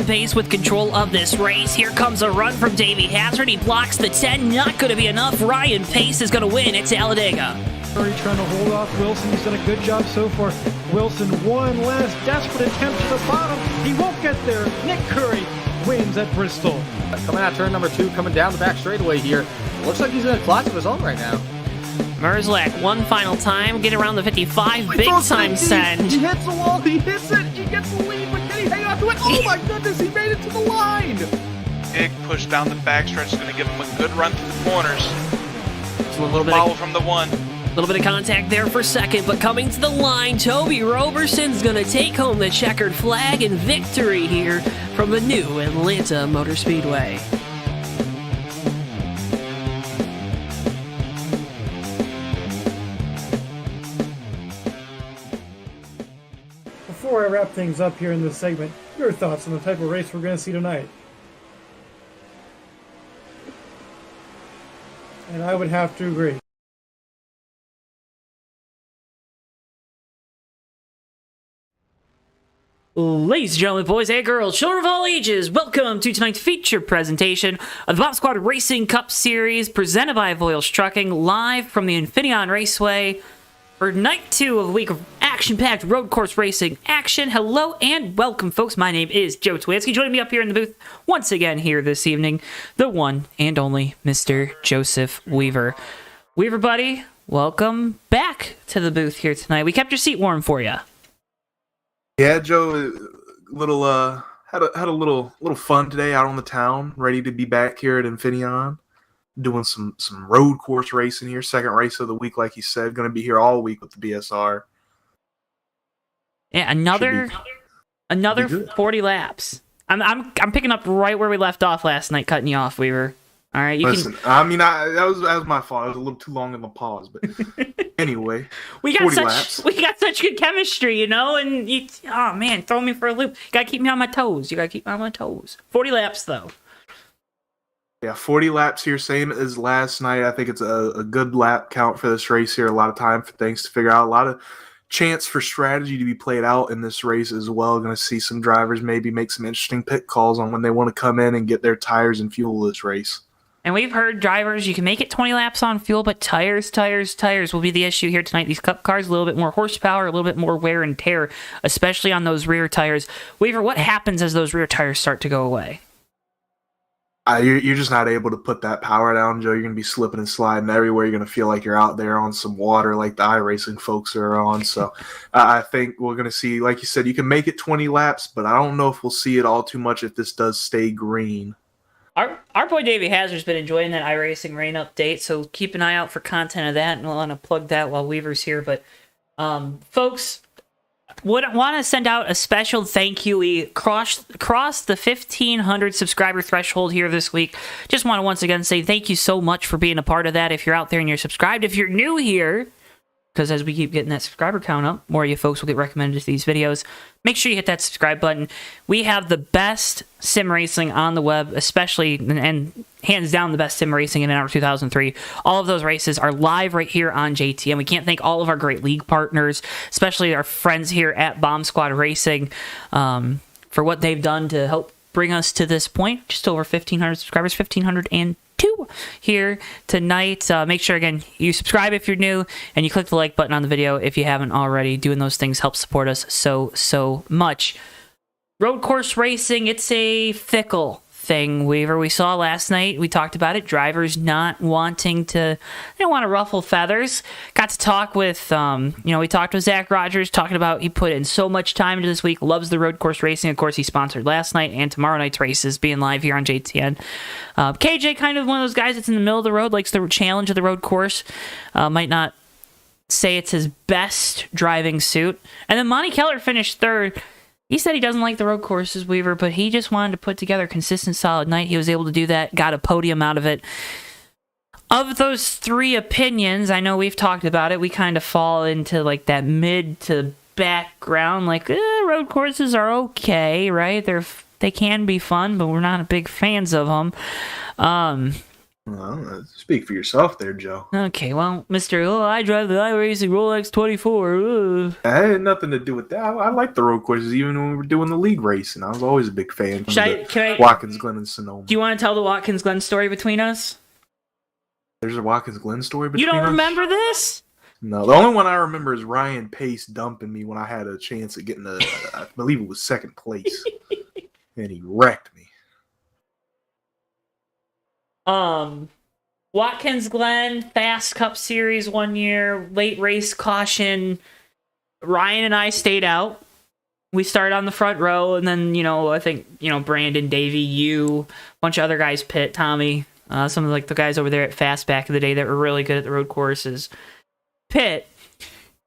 pace with control of this race. Here comes a run from Davey Hazard. He blocks the 10. Not going to be enough. Ryan Pace is going to win at Talladega. Curry trying to hold off Wilson. He's done a good job so far. Wilson, one last desperate attempt to the bottom. He won't get there. Nick Curry wins at Bristol. Coming out turn number 2, coming down the back straightaway here. Looks like he's in a class of his own right now. Merzlak, one final time, get around the 55, big time send. He hits the wall, he hits it, he gets the lead, but can he hang on to it? Oh my goodness, he made it to the line! Big push down the backstretch is going to give him a good run through the corners. Just a little bit follow from the 1. A little bit of contact there for second, but coming to the line, Toby Roberson's going to take home the checkered flag and victory here from the new Atlanta Motor Speedway. Before I wrap things up here in this segment, your thoughts on the type of race we're going to see tonight? And I would have to agree. Ladies and gentlemen, boys and girls, children of all ages, welcome to tonight's feature presentation of the Bomb Squad Racing Cup Series presented by Voiles Trucking, live from the Infineon Raceway for night 2 of a week of action-packed road course racing action. Hello and welcome, folks. My name is JoeTowNetwork. Joining me up here in the booth once again here this evening, the one and only Mr. Joseph Weaver. Weaver, buddy, welcome back to the booth here tonight. We kept your seat warm for you. Yeah, Joe, had a little fun today out on the town. Ready to be back here at Infineon, doing some road course racing here. Second race of the week, like you said, going to be here all week with the BSR. Yeah, another 40 laps. I'm picking up right where we left off last night, cutting you off, Weaver. All right, that was my fault. I was a little too long in the pause, but anyway, we got such good chemistry, you know. And oh man, throw me for a loop. You gotta keep me on my toes. 40 laps though. Yeah, 40 laps here, same as last night. I think it's a good lap count for this race here. A lot of time for things to figure out. A lot of chance for strategy to be played out in this race as well. Going to see some drivers maybe make some interesting pit calls on when they want to come in and get their tires and fuel this race. And we've heard drivers, you can make it 20 laps on fuel, but tires will be the issue here tonight. These Cup cars, a little bit more horsepower, a little bit more wear and tear, especially on those rear tires. Weaver, what happens as those rear tires start to go away? You're just not able to put that power down, Joe. You're going to be slipping and sliding everywhere. You're going to feel like you're out there on some water like the iRacing folks are on. So I think we're going to see, like you said, you can make it 20 laps, but I don't know if we'll see it all too much if this does stay green. Our boy Davey Hazard's been enjoying that iRacing rain update, so keep an eye out for content of that, and we'll want to plug that while Weaver's here. But folks, want to send out a special thank you. We crossed the 1,500 subscriber threshold here this week. Just want to once again say thank you so much for being a part of that. If you're out there and you're subscribed, if you're new here, because as we keep getting that subscriber count up, more of you folks will get recommended to these videos. Make sure you hit that subscribe button. We have the best sim racing on the web, especially, and hands down the best sim racing in NR2003. All of those races are live right here on JTN. We can't thank all of our great league partners, especially our friends here at Bomb Squad Racing, for what they've done to help bring us to this point. Just over 1,500 subscribers, 1,502 here tonight. Make sure, again, you subscribe if you're new, and you click the like button on the video if you haven't already. Doing those things helps support us so much. Road course racing, it's a fickle thing, Weaver. We saw last night, we talked about it, drivers not wanting to, they don't want to ruffle feathers. Got to talk with, we talked with Zach Rogers, talking about he put in so much time into this week, loves the road course racing. Of course, he sponsored last night and tomorrow night's races being live here on JTN. KJ, kind of one of those guys that's in the middle of the road, likes the challenge of the road course, might not say it's his best driving suit. And then Monty Keller finished third. He said he doesn't like the road courses, Weaver, but he just wanted to put together a consistent, solid night. He was able to do that, got a podium out of it. Of those three opinions, I know we've talked about it, we kind of fall into like that mid to background, like road courses are okay, right? They can be fun, but we're not big fans of them. Well, speak for yourself there, Joe. Okay, well, Mr. Oh, I drive the iRacing Rolex 24. That had nothing to do with that. I like the road courses even when we were doing the league racing. I was always a big fan of Watkins Glen and Sonoma. Do you want to tell the Watkins Glen story between us? There's a Watkins Glen story between us? You don't remember this? No, the only one I remember is Ryan Pace dumping me when I had a chance at getting I believe it was second place. And he wrecked me. Watkins Glen, Fast Cup Series 1 year, late race caution. Ryan and I stayed out. We started on the front row, and then, I think, Brandon, Davey, you, a bunch of other guys pit, Tommy, some of the guys over there at Fast back in the day that were really good at the road courses pit.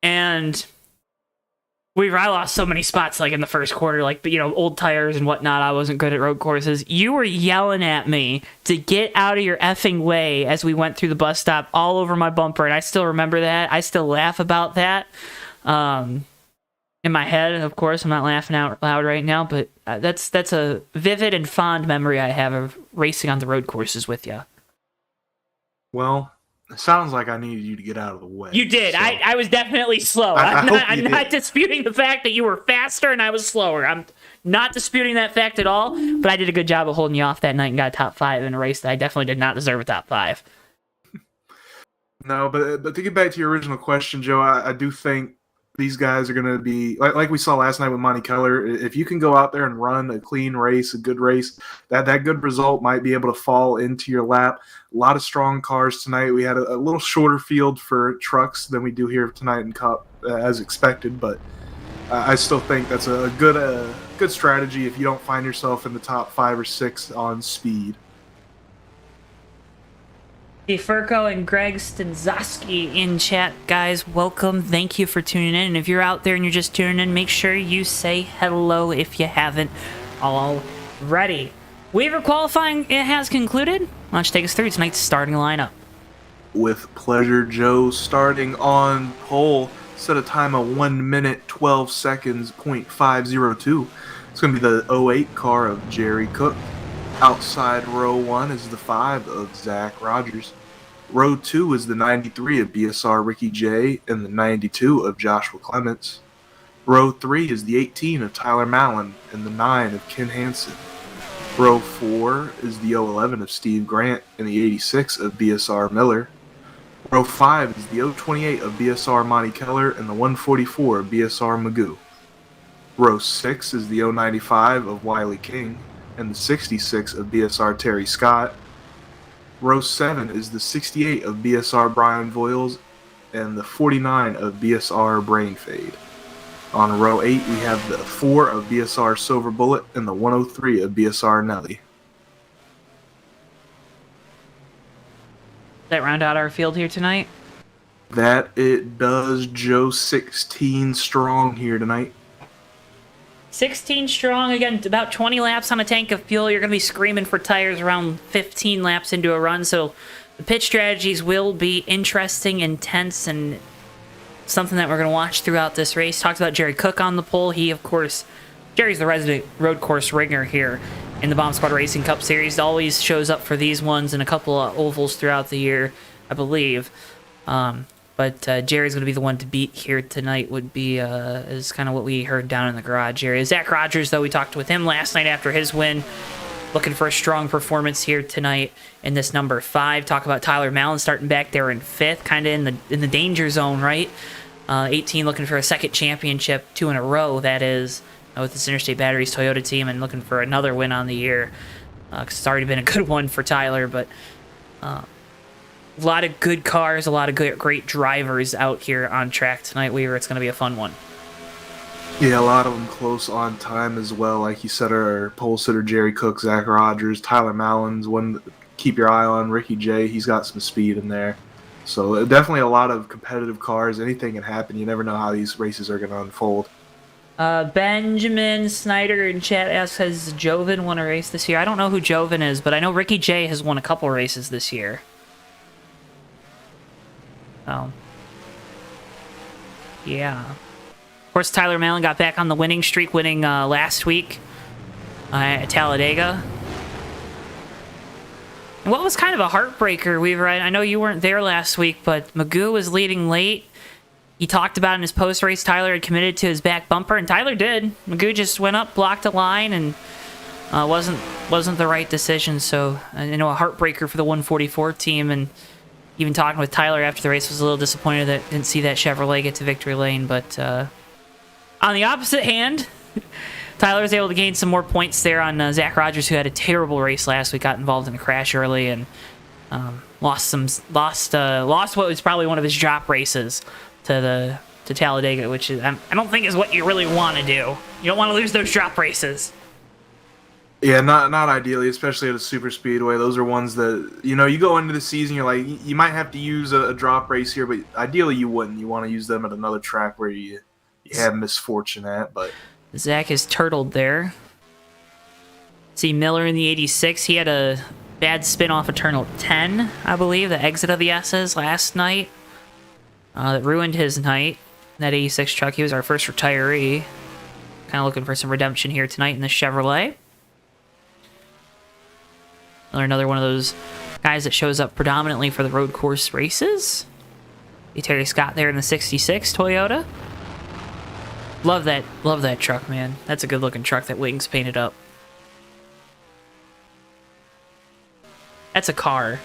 And I lost so many spots in the first quarter, old tires and whatnot. I wasn't good at road courses. You were yelling at me to get out of your effing way as we went through the bus stop all over my bumper, and I still remember that. I still laugh about that. In my head, of course, I'm not laughing out loud right now, but that's a vivid and fond memory I have of racing on the road courses with you. Well, it sounds like I needed you to get out of the way. You did. So. I was definitely slow. I'm not disputing the fact that you were faster and I was slower. I'm not disputing that fact at all, but I did a good job of holding you off that night and got a top 5 in a race that I definitely did not deserve a top 5. No, but to get back to your original question, Joe, I do think these guys are going to be, like we saw last night with Monty Keller, if you can go out there and run a clean race, a good race, that good result might be able to fall into your lap. A lot of strong cars tonight. We had a little shorter field for trucks than we do here tonight in Cup, as expected, but I still think that's a good strategy if you don't find yourself in the top 5 or 6 on speed. Furco and Greg Stanzowski in chat. Guys, welcome. Thank you for tuning in. And if you're out there and you're just tuning in, make sure you say hello if you haven't already. Waiver qualifying, it has concluded. Why don't you take us through tonight's starting lineup? With pleasure, Joe. Starting on pole, set a time of 1 minute, 12 seconds, .502. It's going to be the 08 car of Jerry Cook. Outside row 1 is the 5 of Zach Rogers. Row 2 is the 93 of BSR Ricky J and the 92 of Joshua Clements. Row 3 is the 18 of Tyler Mallon and the 9 of Ken Hansen. Row 4 is the 011 of Steve Grant and the 86 of BSR Miller. Row 5 is the 028 of BSR Monty Keller and the 144 of BSR Magoo. Row 6 is the 095 of Wiley King and the 66 of BSR Terry Scott. Row 7 is the 68 of BSR Brian Voiles and the 49 of BSR Brain Fade. On row 8, we have the 4 of BSR Silver Bullet and the 103 of BSR Nelly. That round out our field here tonight? That it does, Joe. 16 strong here tonight. 16 strong, again, about 20 laps on a tank of fuel. You're going to be screaming for tires around 15 laps into a run, so the pit strategies will be interesting, intense, and something that we're going to watch throughout this race. Talked about Jerry Cook on the pole. He, of course, Jerry's the resident road course ringer here in the Bomb Squad Racing Cup Series. Always shows up for these ones and a couple of ovals throughout the year, I believe. But Jerry's going to be the one to beat here tonight, would be, is kind of what we heard down in the garage area. Zach Rogers, though, we talked with him last night after his win. Looking for a strong performance here tonight in this number 5. Talk about Tyler Mallon starting back there in 5th, kind of in the danger zone, right? 18 looking for a second championship, 2 in a row, that is, with this Interstate Batteries Toyota team, and looking for another win on the year. 'Cause it's already been a good one for Tyler, but a lot of good cars, a lot of great drivers out here on track tonight, Weaver. It's going to be a fun one. Yeah, a lot of them close on time as well. Like you said, our pole sitter Jerry Cook, Zach Rogers, Tyler Mallon's one to keep your eye on. Ricky J, he's got some speed in there. So definitely a lot of competitive cars. Anything can happen. You never know how these races are going to unfold. Benjamin Snyder in chat asks, has Joven won a race this year? I don't know who Joven is, but I know Ricky J has won a couple races this year. Oh. Yeah. Of course, Tyler Mallon got back on the winning streak, winning last week at Talladega. What was kind of a heartbreaker, Weaver, I know you weren't there last week, but Magoo was leading late. He talked about in his post-race Tyler had committed to his back bumper, and Tyler did. Magoo just went up, blocked a line, and wasn't the right decision. So, a heartbreaker for the 144 team, and even talking with Tyler after the race was a little disappointed that didn't see that Chevrolet get to victory lane. But on the opposite hand, Tyler was able to gain some more points there on Zach Rogers, who had a terrible race last week, got involved in a crash early, and lost what was probably one of his drop races to Talladega, which is I don't think is what you really want to do. You don't want to lose those drop races. Yeah, not ideally, especially at a super speedway. Those are ones that, you go into the season, you're like, you might have to use a drop race here, but ideally you wouldn't. You want to use them at another track where you have misfortune at, but... Zach is turtled there. See Miller in the 86. He had a bad spin off of turn 10, I believe, the exit of the S's last night. That ruined his night. That 86 truck, he was our first retiree. Kind of looking for some redemption here tonight in the Chevrolet. Another one of those guys that shows up predominantly for the road course races. See Terry Scott there in the 66 Toyota. Love that truck, man. That's a good looking truck. That wing's painted up. That's a car.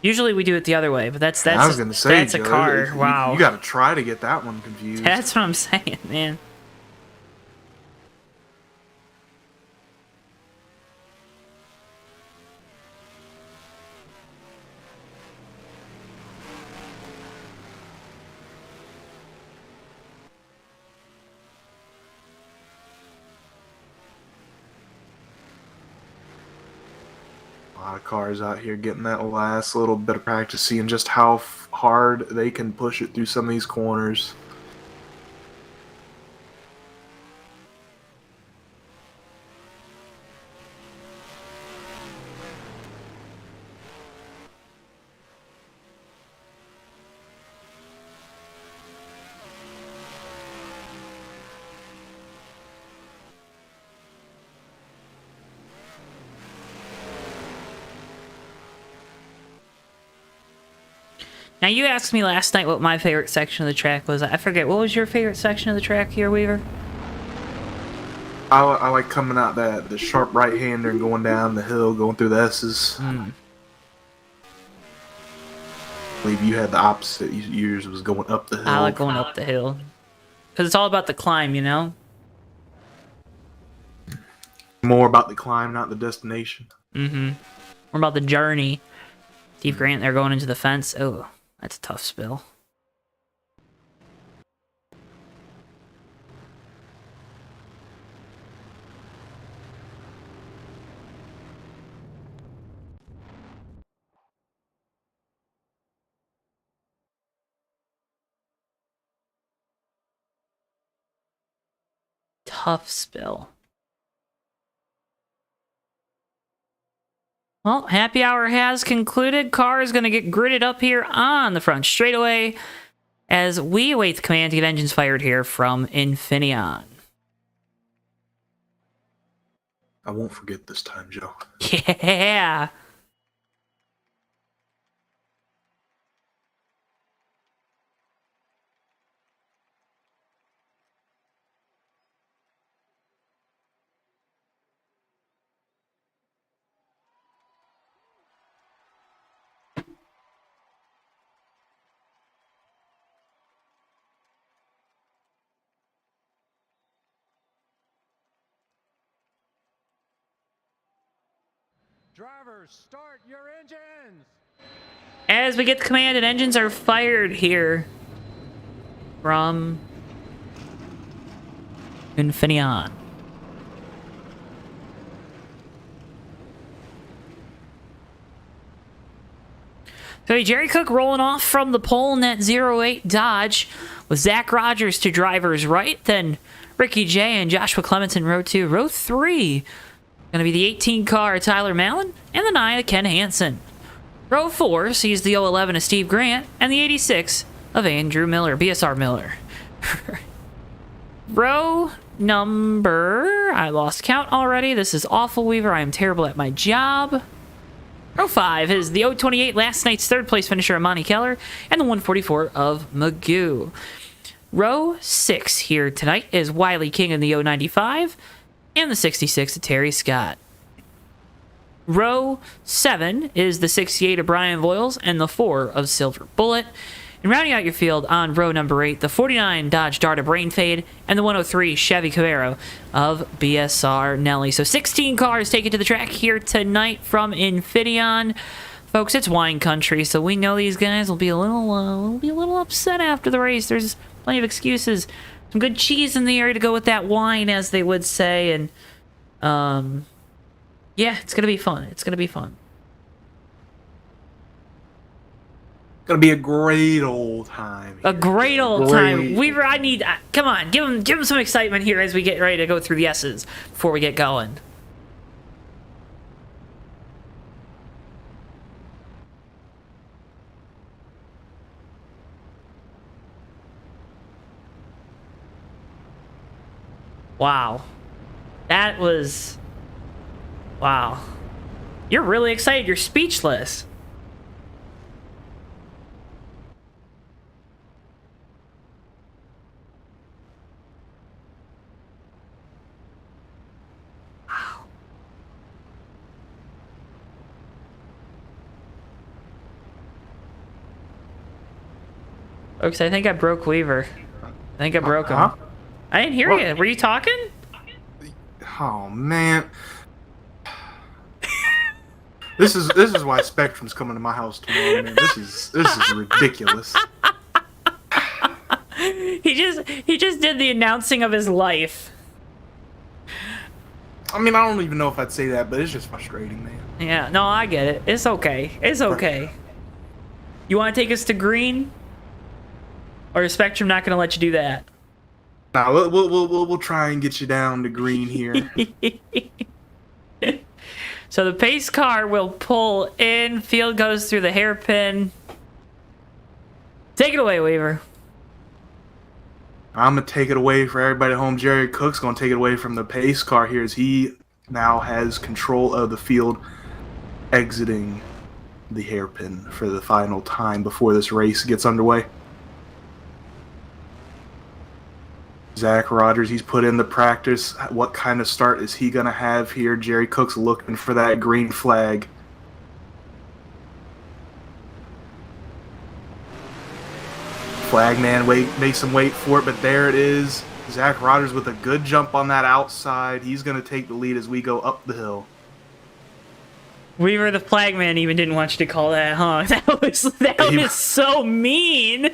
Usually we do it the other way, but that's I was gonna say, that's a car. Wow. You got to try to get that one confused. That's what I'm saying, man. A lot of cars out here getting that last little bit of practice, seeing just how hard they can push it through some of these corners. Now, you asked me last night what my favorite section of the track was. I forget. What was your favorite section of the track here, Weaver? I like coming out the sharp right-hander and going down the hill, going through the S's. I believe you had the opposite. Yours was going up the hill. I like going up the hill. Because it's all about the climb, you know? More about the climb, not the destination. Mm-hmm. More about the journey. Steve Grant there going into the fence. Oh, that's a tough spill. Tough spill. Well, happy hour has concluded. Car is going to get gridded up here on the front straightaway as we await the command to get engines fired here from Infineon. I won't forget this time, Joe. Yeah. Drivers, start your engines! As we get the command and engines are fired here from Infineon. So Jerry Cook rolling off from the pole in that 08 Dodge with Zach Rogers to driver's right, then Ricky J and Joshua Clements in row 2. Row 3 going to be the 18 car Tyler Mallon and the 9 of Ken Hansen. Row 4 sees the 011 of Steve Grant and the 86 of Andrew Miller, BSR Miller. Row number, I lost count already. This is awful, Weaver. I am terrible at my job. Row 5 is the 028, last night's third place finisher, Amani Keller, and the 144 of Magoo. Row 6 here tonight is Wiley King in the 095 and the 66 of Terry Scott. Row 7 is the 68 of Brian Voiles and the 4 of Silver Bullet. And rounding out your field on row number 8, the 49 Dodge Dart of Brain Fade and the 103 Chevy Camaro of BSR Nelly. So 16 cars take it to the track here tonight from Infineon. Folks, it's wine country, so we know these guys will be a little upset after the race. There's plenty of excuses. Some good cheese in the area to go with that wine, as they would say. And, yeah, it's going to be fun. It's going to be fun. Gonna be a great old time. A great old time. Weaver, I need... come on, give him some excitement here as we get ready to go through the S's before we get going. Wow. That was... wow. You're really excited. You're speechless. Folks, I think I broke Weaver. I think I broke him. I didn't hear you. Were you talking? Oh man. This is why Spectrum's coming to my house tomorrow, man. This is ridiculous. He just did the announcing of his life. I mean, I don't even know if I'd say that, but it's just frustrating, man. Yeah, no, I get it. It's okay. It's okay. You want to take us to green? Or is Spectrum not going to let you do that? Nah, we'll try and get you down to green here. So the pace car will pull in. Field goes through the hairpin. Take it away, Weaver. I'm going to take it away for everybody at home. Jerry Cook's going to take it away from the pace car here as he now has control of the field, exiting the hairpin for the final time before this race gets underway. Zach Rogers, he's put in the practice. What kind of start is he going to have here? Jerry Cook's looking for that green flag. Flagman makes him wait for it, but there it is. Zach Rogers with a good jump on that outside. He's going to take the lead as we go up the hill. Weaver, the flagman, even didn't want you to call that, huh? That was so mean.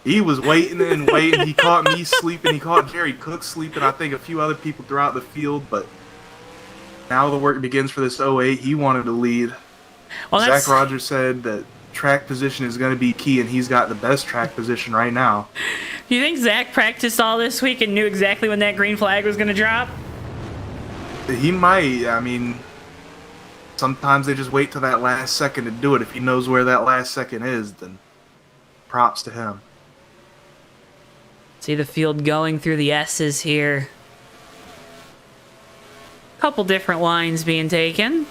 He was waiting and waiting. He caught me sleeping. He caught Jerry Cook sleeping. I think a few other people throughout the field. But now the work begins for this 08. He wanted to lead. Well, Zach Rogers said that track position is going to be key, and he's got the best track position right now. Do you think Zach practiced all this week and knew exactly when that green flag was going to drop? He might. I mean, sometimes they just wait till that last second to do it. If he knows where that last second is, then props to him. See the field going through the S's here. Couple different lines being taken.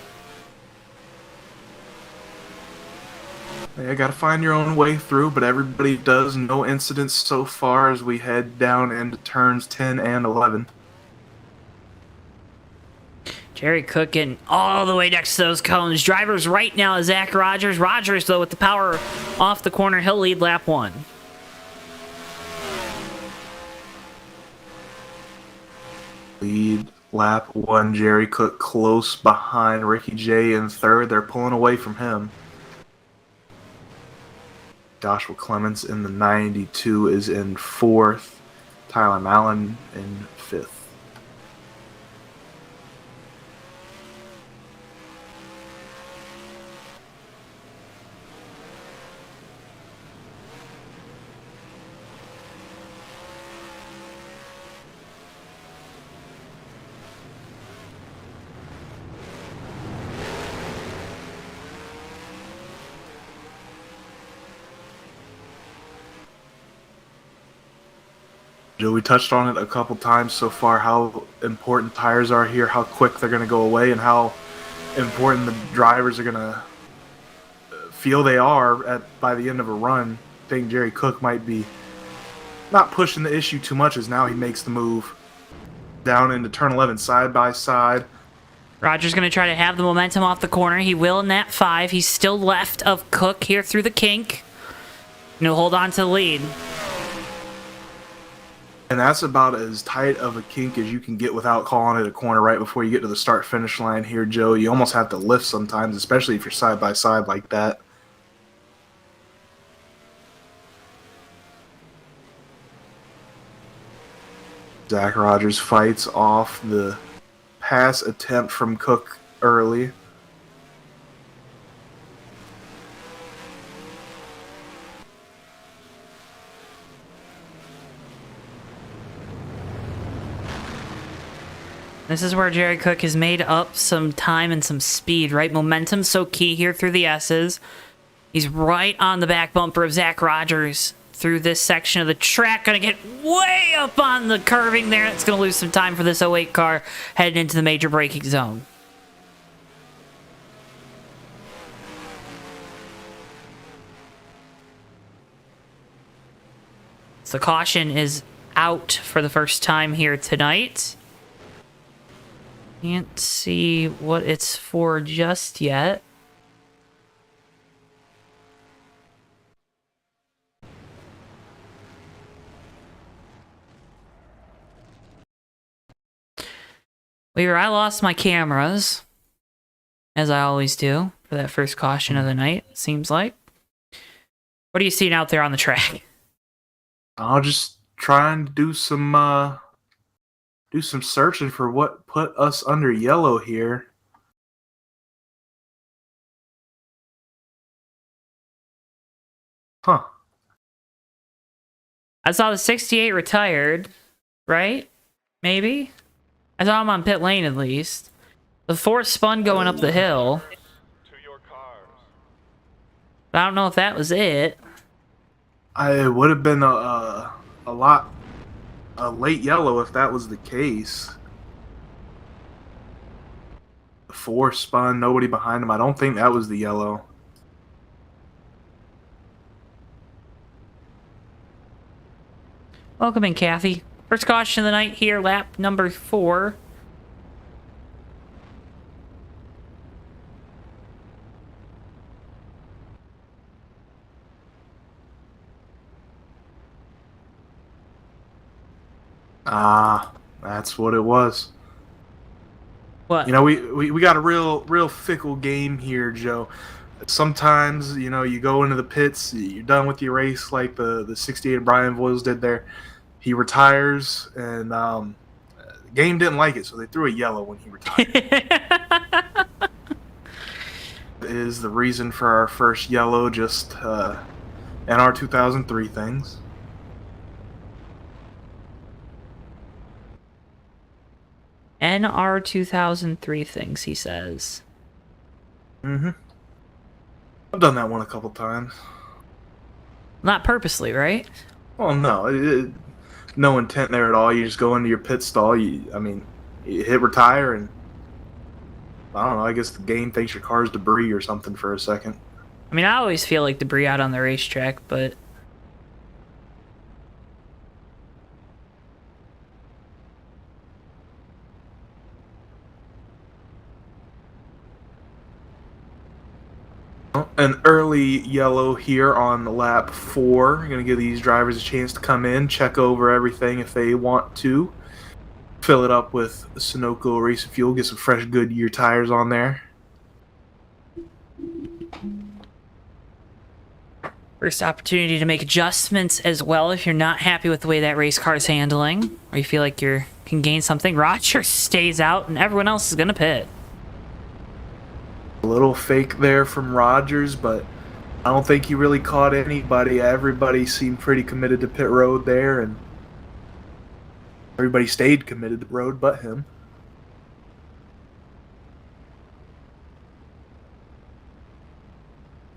Yeah, gotta find your own way through, but everybody does. No incidents so far as we head down into turns 10 and 11. Jerry Cook getting all the way next to those cones. Drivers right now is Zach Rogers. Rogers, though, with the power off the corner, he'll lead lap 1. Lead lap 1, Jerry Cook close behind Ricky J in third. They're pulling away from him. Joshua Clements in the 92 is in fourth. Tyler Mallon in fifth. Joe, we touched on it a couple times so far, how important tires are here, how quick they're going to go away, and how important the drivers are going to feel they are by the end of a run. I think Jerry Cook might be not pushing the issue too much, as now he makes the move down into turn 11 side by side. Rogers going to try to have the momentum off the corner. He will in that 5. He's still left of Cook here through the kink. And he'll hold on to the lead. And that's about as tight of a kink as you can get without calling it a corner right before you get to the start-finish line here, Joe. You almost have to lift sometimes, especially if you're side by side like that. Zach Rogers fights off the pass attempt from Cook early. This is where Jerry Cook has made up some time and some speed, right? Momentum's so key here through the S's. He's right on the back bumper of Zach Rogers through this section of the track. Going to get way up on the curving there. It's going to lose some time for this 08 car heading into the major braking zone. So caution is out for the first time here tonight. Can't see what it's for just yet. Weaver, I lost my cameras, as I always do, for that first caution of the night, it seems like. What are you seeing out there on the track? I'll just try and do some searching for what put us under yellow here. Huh. I saw the 68 retired, right? Maybe? I saw him on pit lane at least. The 4 spun going up the hill. But I don't know if that was it. I would have been a late yellow if that was the case. The 4 spun, nobody behind him. I don't think that was the yellow. Welcome in, Kathy. First caution of the night here, lap number 4. Ah, that's what it was. What? You know, we got a real fickle game here, Joe. Sometimes, you know, you go into the pits, you're done with your race like the 68 Brian Voiles did there. He retires, and the game didn't like it, so they threw a yellow when he retired. Is the reason for our first yellow just NR2003 things. NR2003 things, he says. Mm-hmm. I've done that one a couple times. Not purposely, right? Well, no. No intent there at all. You just go into your pit stall. You hit retire, and I don't know. I guess the game thinks your car's debris or something for a second. I mean, I always feel like debris out on the racetrack, but... An early yellow here on lap 4. Going to give these drivers a chance to come in, check over everything if they want to. Fill it up with Sunoco Racing Fuel, get some fresh Goodyear tires on there. First opportunity to make adjustments as well if you're not happy with the way that race car is handling, or you feel like you can gain something. Rogers stays out, and everyone else is going to pit. A little fake there from Rogers, but I don't think he really caught anybody. Everybody seemed pretty committed to pit road there, and everybody stayed committed to road but him.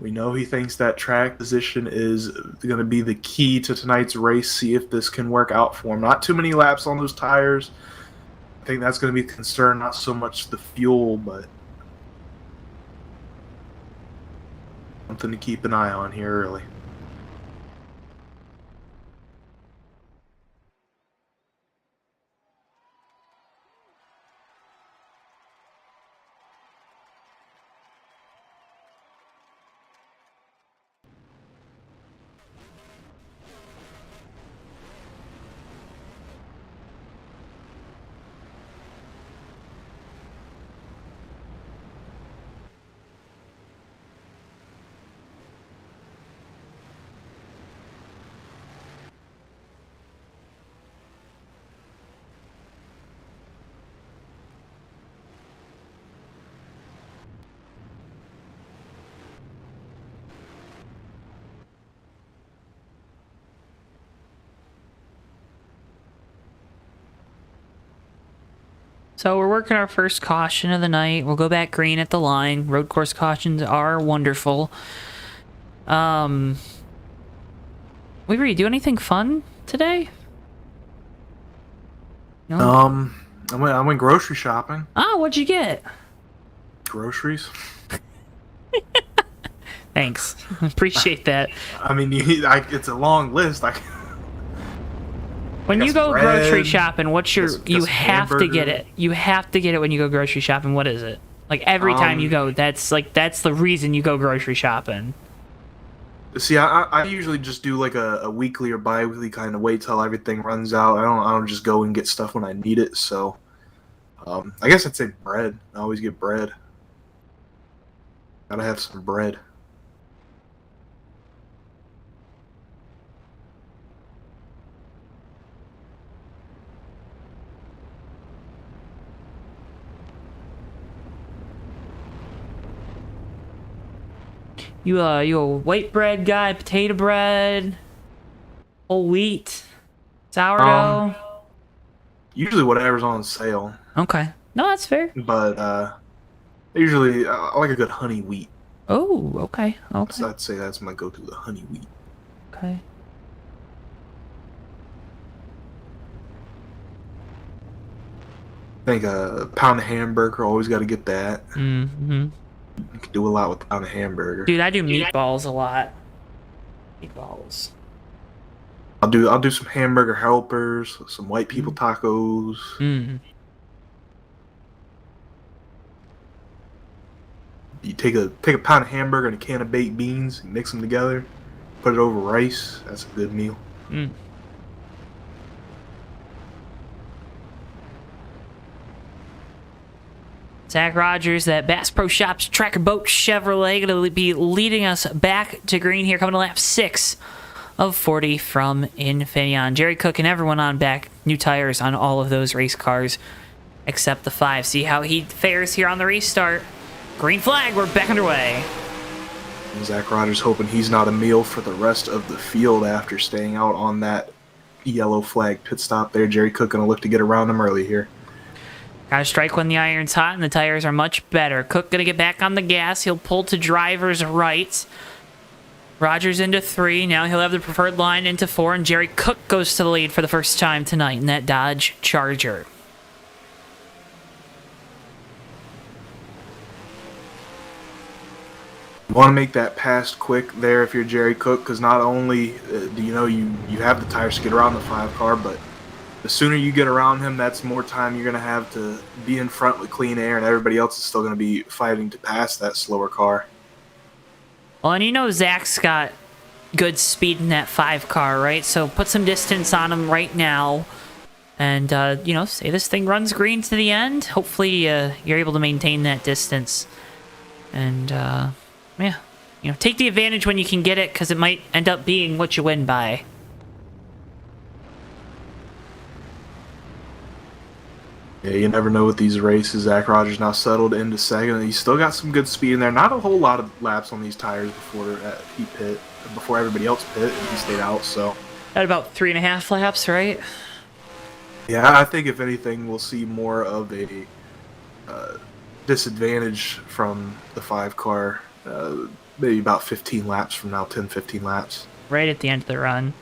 We know he thinks that track position is going to be the key to tonight's race. See if this can work out for him. Not too many laps on those tires. I think that's going to be the concern, not so much the fuel, but something to keep an eye on here early. So we're working our first caution of the night. We'll go back green at the line. Road course cautions are wonderful. Weaver, you do anything fun today? No? I went grocery shopping. Ah, what'd you get? Groceries. Thanks. Appreciate that. I mean, it's a long list. When you go grocery shopping, what's your... You have to get hamburger. it. You have to get it when you go grocery shopping. What is it? Like, every time you go, that's the reason you go grocery shopping. See, I usually just do like a weekly or bi-weekly kind of wait till everything runs out. I don't just go and get stuff when I need it. So, I guess I'd say bread. I always get bread. Gotta have some bread. You a white bread guy, potato bread, whole wheat, sourdough? Usually whatever's on sale. Okay. No, that's fair. But usually I like a good honey wheat. Oh, okay. Okay. So I'd say that's my go-to, the honey wheat. Okay. I think a pound of hamburger, always got to get that. Mm-hmm. You can do a lot with a pound of hamburger. Dude, I do meatballs a lot. Meatballs. I'll do some hamburger helpers, some white people tacos. Mm. You take a pound of hamburger and a can of baked beans, mix them together, put it over rice. That's a good meal. Mm. Zach Rogers, that Bass Pro Shops Tracker Boat Chevrolet, going to be leading us back to green here, coming to lap 6 of 40 from Infineon. Jerry Cook and everyone on back, new tires on all of those race cars except the 5. See how he fares here on the restart. Green flag, we're back underway. And Zach Rogers hoping he's not a meal for the rest of the field after staying out on that yellow flag pit stop there. Jerry Cook going to look to get around him early here. Gotta strike when the iron's hot and the tires are much better. Cook gonna get back on the gas. He'll pull to driver's right. Rogers into 3. Now he'll have the preferred line into 4. And Jerry Cook goes to the lead for the first time tonight in that Dodge Charger. You want to make that pass quick there if you're Jerry Cook, because not only do you know you have the tires to get around the 5 car, but the sooner you get around him, that's more time you're going to have to be in front with clean air, and everybody else is still going to be fighting to pass that slower car. Well, and you know Zach's got good speed in that 5 car, right? So put some distance on him right now. And, you know, say this thing runs green to the end. Hopefully you're able to maintain that distance. And, yeah, you know, take the advantage when you can get it, because it might end up being what you win by. Yeah, you never know with these races. Zach Rogers now settled into second. He's still got some good speed in there. Not a whole lot of laps on these tires before everybody else pit, and he stayed out. So At about 3.5 laps, right? yeah, I think if anything, we'll see more of a disadvantage from the 5 car. maybe about 15 laps from now, 10, 15 laps. Right at the end of the run.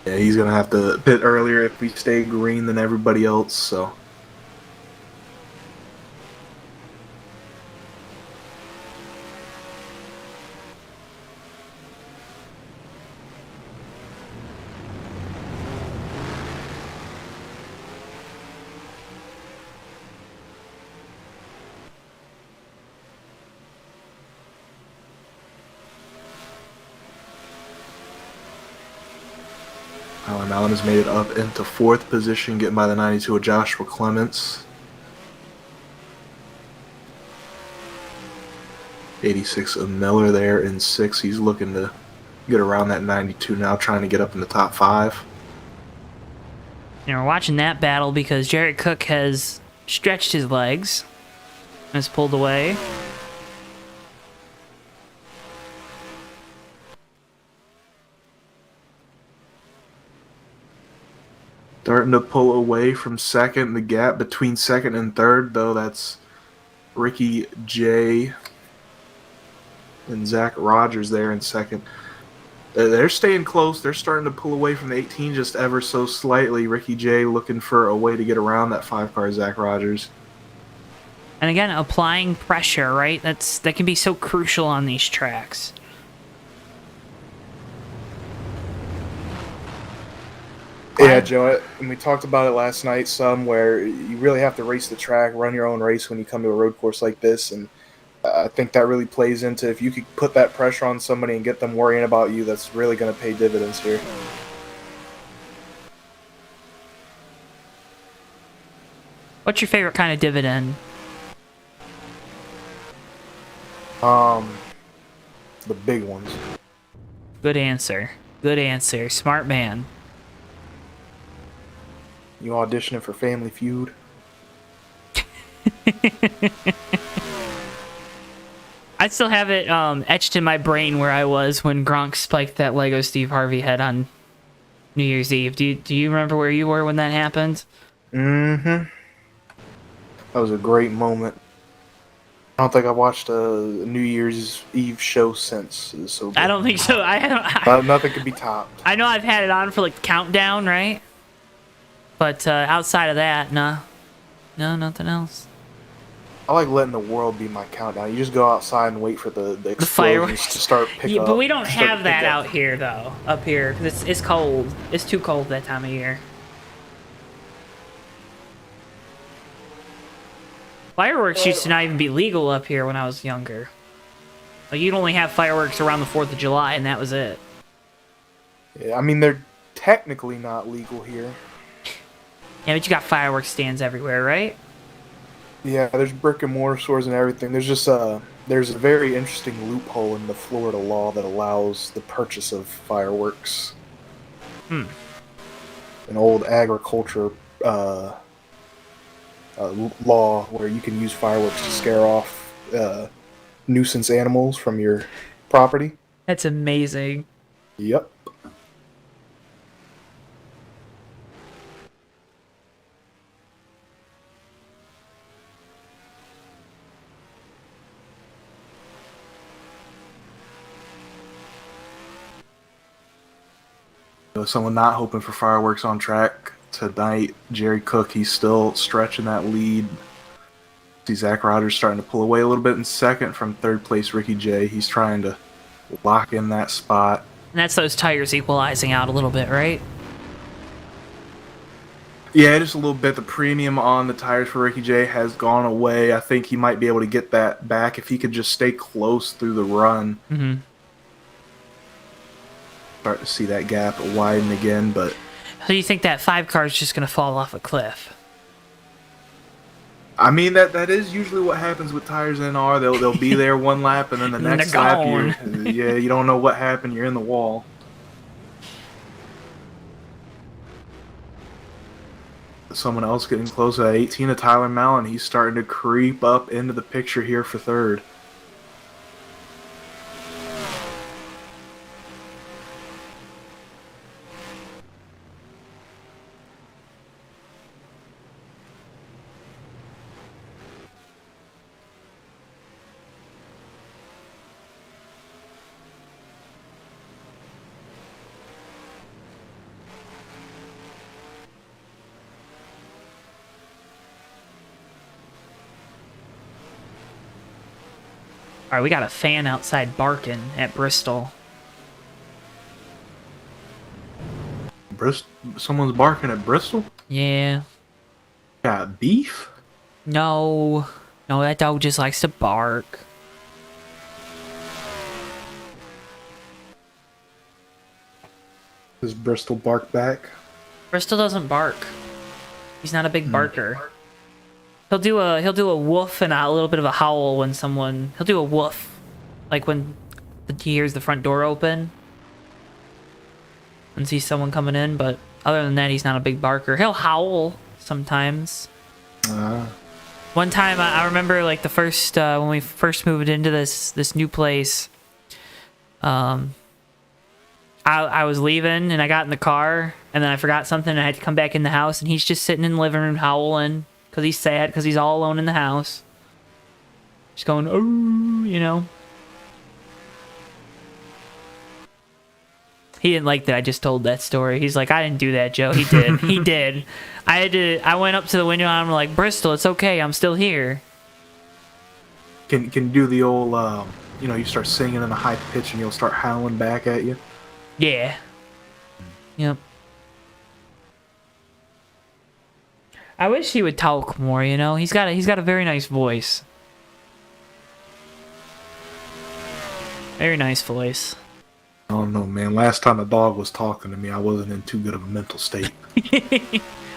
Yeah, he's going to have to pit earlier if we stay green than everybody else, so. Alan Allen has made it up into 4th position, getting by the 92 of Joshua Clements. 86 of Miller there in 6th. He's looking to get around that 92 now, trying to get up in the top 5. And we're watching that battle because Jared Cook has stretched his legs and has pulled away. Starting to pull away from 2nd. The gap between 2nd and 3rd, though, that's Ricky J. and Zach Rogers there in 2nd. They're staying close. They're starting to pull away from the 18 just ever so slightly. Ricky J looking for a way to get around that 5-car Zach Rogers. And again, applying pressure, right? That can be so crucial on these tracks. Yeah, Joe, and we talked about it last night some, where you really have to race the track, run your own race when you come to a road course like this, and I think that really plays into, if you could put that pressure on somebody and get them worrying about you, that's really going to pay dividends here. What's your favorite kind of dividend? The big ones. Good answer. Good answer. Smart man. You auditioning for Family Feud? I still have it etched in my brain where I was when Gronk spiked that Lego Steve Harvey head on New Year's Eve. Do you remember where you were when that happened? Mm-hmm. That was a great moment. I don't think I watched a New Year's Eve show since. It was so good. I don't think so. Nothing could be topped. I know I've had it on for like countdown, right? But outside of that, no, nothing else. I like letting the world be my countdown. You just go outside and wait for the explosions fireworks to start picking up. But we don't have that out here, though. Up here, 'cause it's cold. It's too cold that time of year. Fireworks used to not even be legal up here when I was younger. Like, you'd only have fireworks around the 4th of July, and that was it. Yeah, I mean, they're technically not legal here. Yeah, but you got fireworks stands everywhere, right? Yeah, there's brick and mortar stores and everything. There's just there's a very interesting loophole in the Florida law that allows the purchase of fireworks. An old agriculture law where you can use fireworks to scare off nuisance animals from your property. That's amazing. Yep. Someone not hoping for fireworks on track tonight. Jerry Cook, he's still stretching that lead. See Zach Rogers starting to pull away a little bit in 2nd from 3rd place Ricky J. He's trying to lock in that spot. And that's those tires equalizing out a little bit, right? Yeah, just a little bit. The premium on the tires for Ricky J has gone away. I think he might be able to get that back if he could just stay close through the run. Mm-hmm. Start to see that gap widen again, but So you think that 5 car is just going to fall off a cliff? I mean that is usually what happens with tires in NR. They'll be there one lap, and then the next lap, you don't know what happened. You're in the wall. Someone else getting close at 18 of Tyler Mallon. He's starting to creep up into the picture here for 3rd. All right, we got a fan outside barking at Bristol. Someone's barking at Bristol? Yeah. Got beef? No. No, that dog just likes to bark. Does Bristol bark back? Bristol doesn't bark. He's not a big barker. He'll do a woof and a little bit of a howl when someone... He'll do a woof. Like when he hears the front door open. And sees someone coming in, but other than that, he's not a big barker. He'll howl sometimes. One time, I remember like the first when we first moved into this new place. I was leaving and I got in the car and then I forgot something and I had to come back in the house and he's just sitting in the living room howling because he's sad because he's all alone in the house. Just going, oh, you know. He didn't like that I just told that story. He's like, I didn't do that, Joe. He did. He did. I went up to the window and I'm like, Bristol, it's okay. I'm still here. Can do the old, you know, you start singing in a high pitch and you'll start howling back at you? Yeah. Yep. I wish he would talk more, you know? He's got a very nice voice. Very nice voice. I don't know, man. Last time a dog was talking to me, I wasn't in too good of a mental state.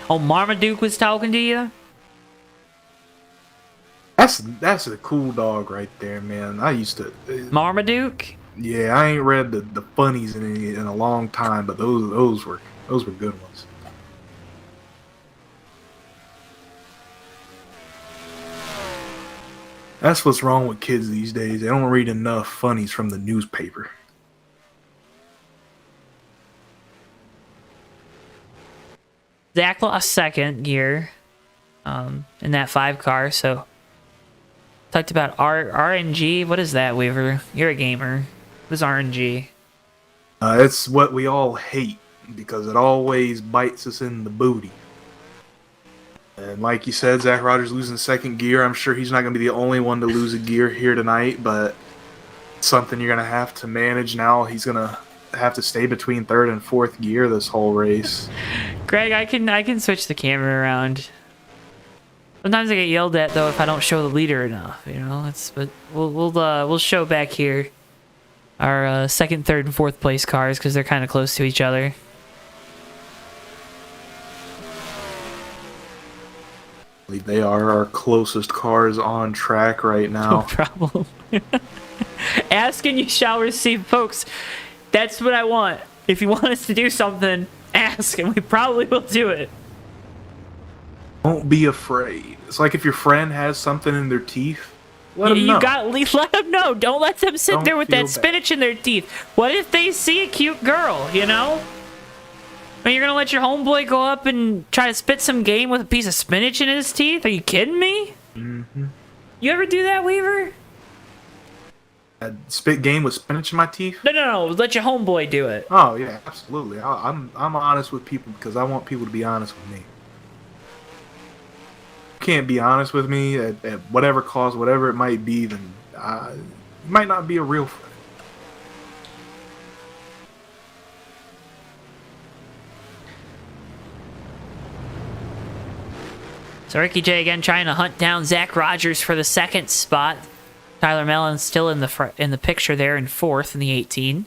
Oh, Marmaduke was talking to you? That's a cool dog right there, man. I used to... Marmaduke? Yeah, I ain't read the funnies in a long time, but those were good ones. That's what's wrong with kids these days. They don't read enough funnies from the newspaper. Zach lost second gear in that 5 car, so talked about RNG. What is that, Weaver? You're a gamer. What is RNG? It's what we all hate because it always bites us in the booty. And like you said, Zach Rogers losing second gear. I'm sure he's not going to be the only one to lose a gear here tonight, but it's something you're going to have to manage now. He's going to have to stay between 3rd and 4th gear this whole race. Greg, I can switch the camera around. Sometimes I get yelled at though if I don't show the leader enough, you know. But we'll show back here our 2nd, 3rd, and 4th place cars because they're kind of close to each other. They are our closest cars on track right now. No problem. Ask and you shall receive, folks. That's what I want. If you want us to do something, ask and we probably will do it. Don't be afraid. It's like if your friend has something in their teeth, let them know. Let them know. Don't let them sit Don't there with feel that bad. spinach in their teeth. What if they see a cute girl, you know? And you're gonna let your homeboy go up and try to spit some game with a piece of spinach in his teeth? Are you kidding me? Mm-hmm. You ever do that, Weaver? I'd spit game with spinach in my teeth? No. Let your homeboy do it. Oh yeah, absolutely. I'm honest with people because I want people to be honest with me. Can't be honest with me at whatever cost, whatever it might be, then you might not be a real friend. So Ricky J again trying to hunt down Zach Rogers for the 2nd spot. Tyler Mellon still in the picture there in 4th in the 18.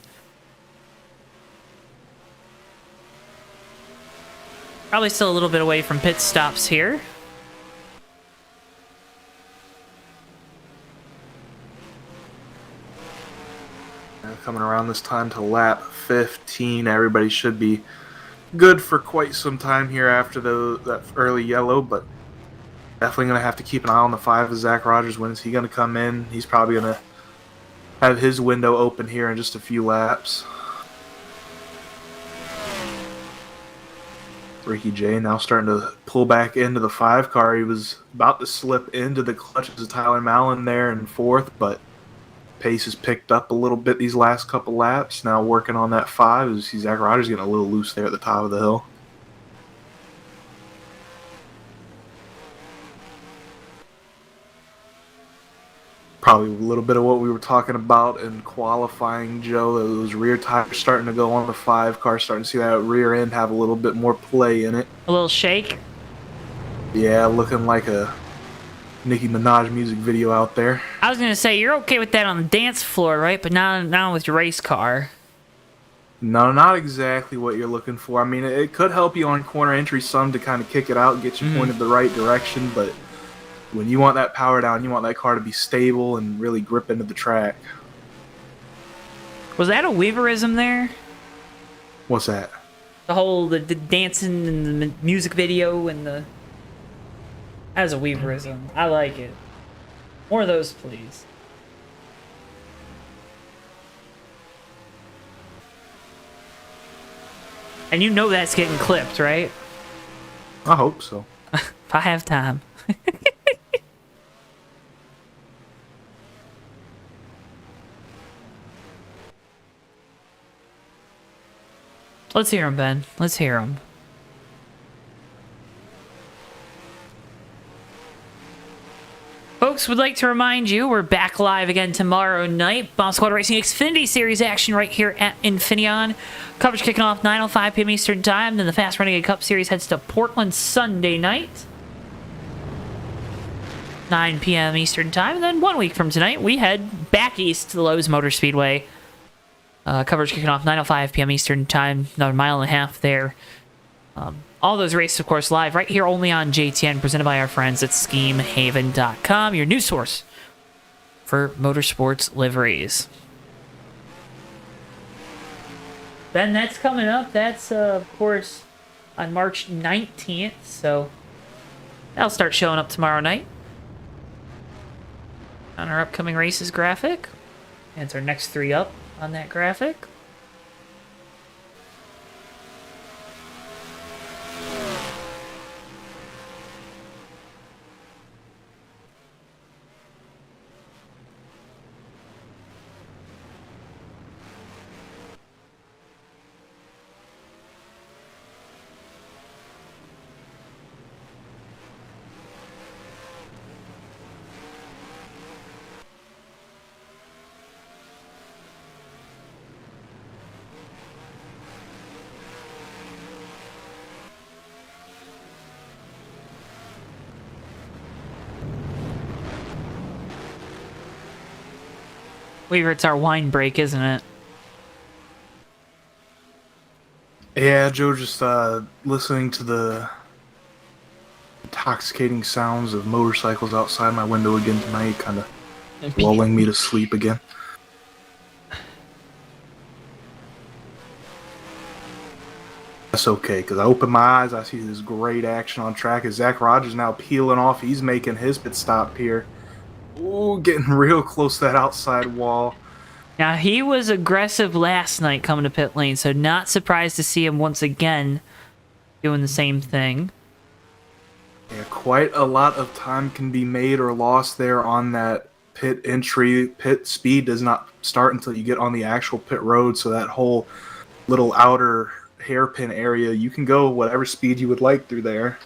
Probably still a little bit away from pit stops here. Coming around this time to lap 15, everybody should be good for quite some time here after that early yellow, but definitely going to have to keep an eye on the 5 as Zach Rogers. When is he going to come in? He's probably going to have his window open here in just a few laps. Ricky J now starting to pull back into the 5 car. He was about to slip into the clutches of Tyler Mallon there in 4th, but pace has picked up a little bit these last couple laps. Now working on that 5 as you see Zach Rogers getting a little loose there at the top of the hill. probably a little bit of what we were talking about in qualifying, Joe. Those rear tires starting to go on the 5 car, starting to see that rear end have a little bit more play in it. A little shake. Yeah, looking like a Nicki Minaj music video out there. I was gonna say you're okay with that on the dance floor, right? But not with your race car. No, not exactly what you're looking for. I mean, it could help you on corner entry some to kind of kick it out and get you pointed the right direction, but when you want that power down, you want that car to be stable and really grip into the track. Was that a Weaverism there? What's that? The dancing and the music video and the... That was a Weaverism. I like it. More of those, please. And you know that's getting clipped, right? I hope so. If I have time. Let's hear him, Ben. Let's hear him. Folks, would like to remind you, we're back live again tomorrow night. Bomb Squad Racing Xfinity Series action right here at Infineon. Coverage kicking off 9:05 p.m. Eastern Time. Then the Fast Renegade Cup Series heads to Portland Sunday night. 9 p.m. Eastern Time. And then 1 week from tonight, we head back east to the Lowe's Motor Speedway. Coverage kicking off 9:05 p.m. Eastern Time. Another mile and a half there. All those races, of course, live right here only on JTN, presented by our friends at SchemeHaven.com, your new source for motorsports liveries. Ben, that's coming up. That's, of course, on March 19th, so that'll start showing up tomorrow night on our upcoming races graphic. And it's our next 3 up on that graphic. Weaver, it's our wine break, isn't it? Yeah, Joe, just listening to the intoxicating sounds of motorcycles outside my window again tonight, kind of lulling me to sleep again. That's okay, because I open my eyes, I see this great action on track as Zach Rogers now peeling off. He's making his pit stop here. Ooh, getting real close to that outside wall. Now, he was aggressive last night coming to pit lane, so not surprised to see him once again doing the same thing. Yeah, quite a lot of time can be made or lost there on that pit entry. Pit speed does not start until you get on the actual pit road, so that whole little outer hairpin area, you can go whatever speed you would like through there.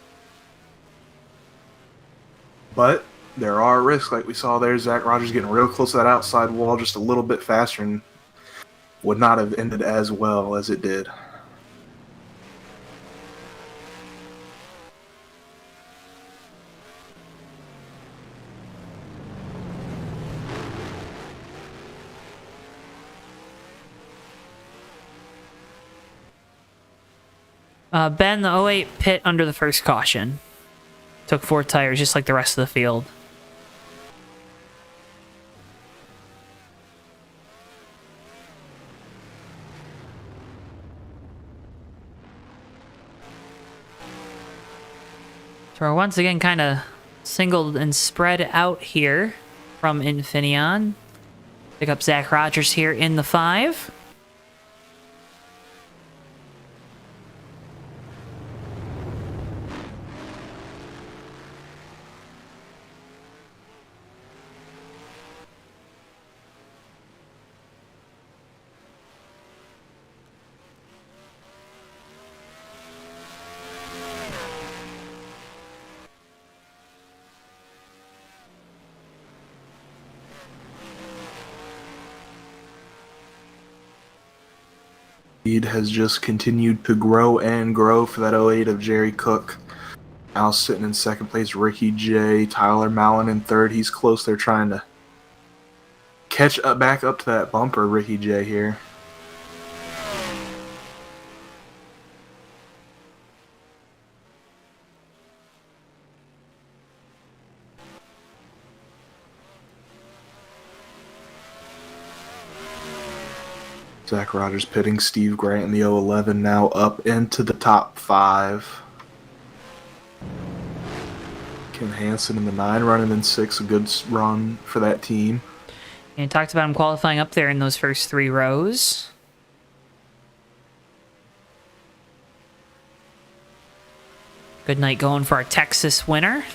But there are risks, like we saw there. Zach Rogers getting real close to that outside wall just a little bit faster and would not have ended as well as it did. Ben, the 08 pit under the first caution. Took 4 tires, just like the rest of the field. So we're once again kind of singled and spread out here from Infineon. Pick up Zach Rogers here in the 5. Lead has just continued to grow and grow for that 08 of Jerry Cook. Now sitting in second place, Ricky J. Tyler Mallon in third. He's close. They're trying to catch up back up to that bumper, Ricky J here. Zach Rogers pitting, Steve Grant in the 011 now up into the top 5. Ken Hansen in the 9 running in 6, a good run for that team. And talked about him qualifying up there in those first 3 rows. Good night going for our Texas winner.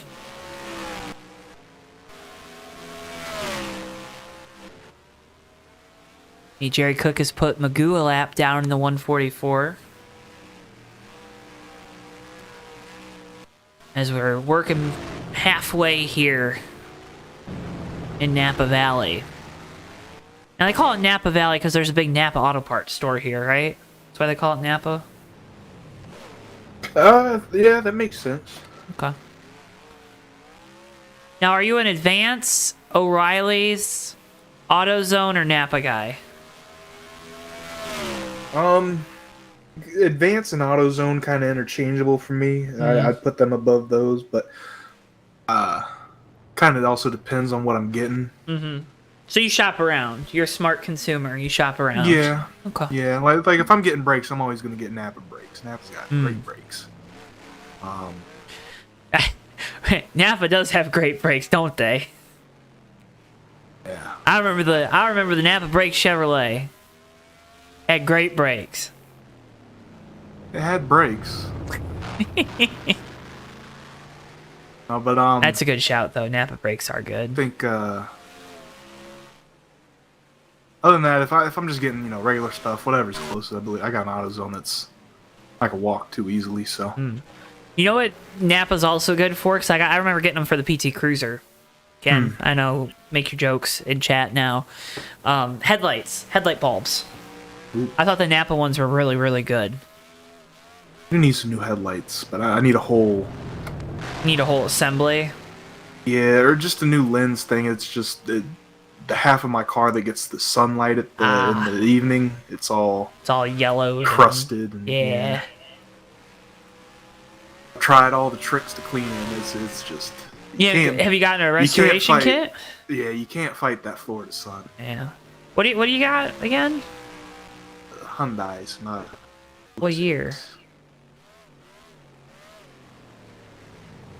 Jerry Cook has put Magoo a lap down in the 144. As we're working halfway here in Napa Valley. Now they call it Napa Valley because there's a big Napa Auto Parts store here, right? That's why they call it Napa? Yeah, that makes sense. Okay. Now, are you an Advance, O'Reilly's, AutoZone, or Napa guy? Advance and AutoZone kind of interchangeable for me. I'd put them above those, but kind of also depends on what I'm getting. So you shop around. You're a smart consumer. You shop around. Yeah. Okay. Yeah, like if I'm getting brakes, I'm always going to get Napa brakes. Napa's got great brakes. Napa does have great brakes, don't they? Yeah. I remember the Napa Brake Chevrolet. Had great brakes. It had brakes. No, but That's a good shout though. Napa brakes are good. I think other than that, if I'm just getting regular stuff, whatever's closest, I believe I got an AutoZone that's I can walk too easily. So You know what Napa's also good for? Because I remember getting them for the PT Cruiser. Again, I know, make your jokes in chat now. Headlight bulbs. I thought the Napa ones were really, really good. I need some new headlights, but I need a whole... Need a whole assembly? Yeah, or just a new lens thing. It's just the half of my car that gets the sunlight in the evening. It's all yellow. Crusted. And, yeah. I've tried all the tricks to clean it. It's just... Yeah, have you gotten a restoration kit? Yeah, you can't fight that Florida sun. Yeah. What do you got again? Hyundai's, not... What year?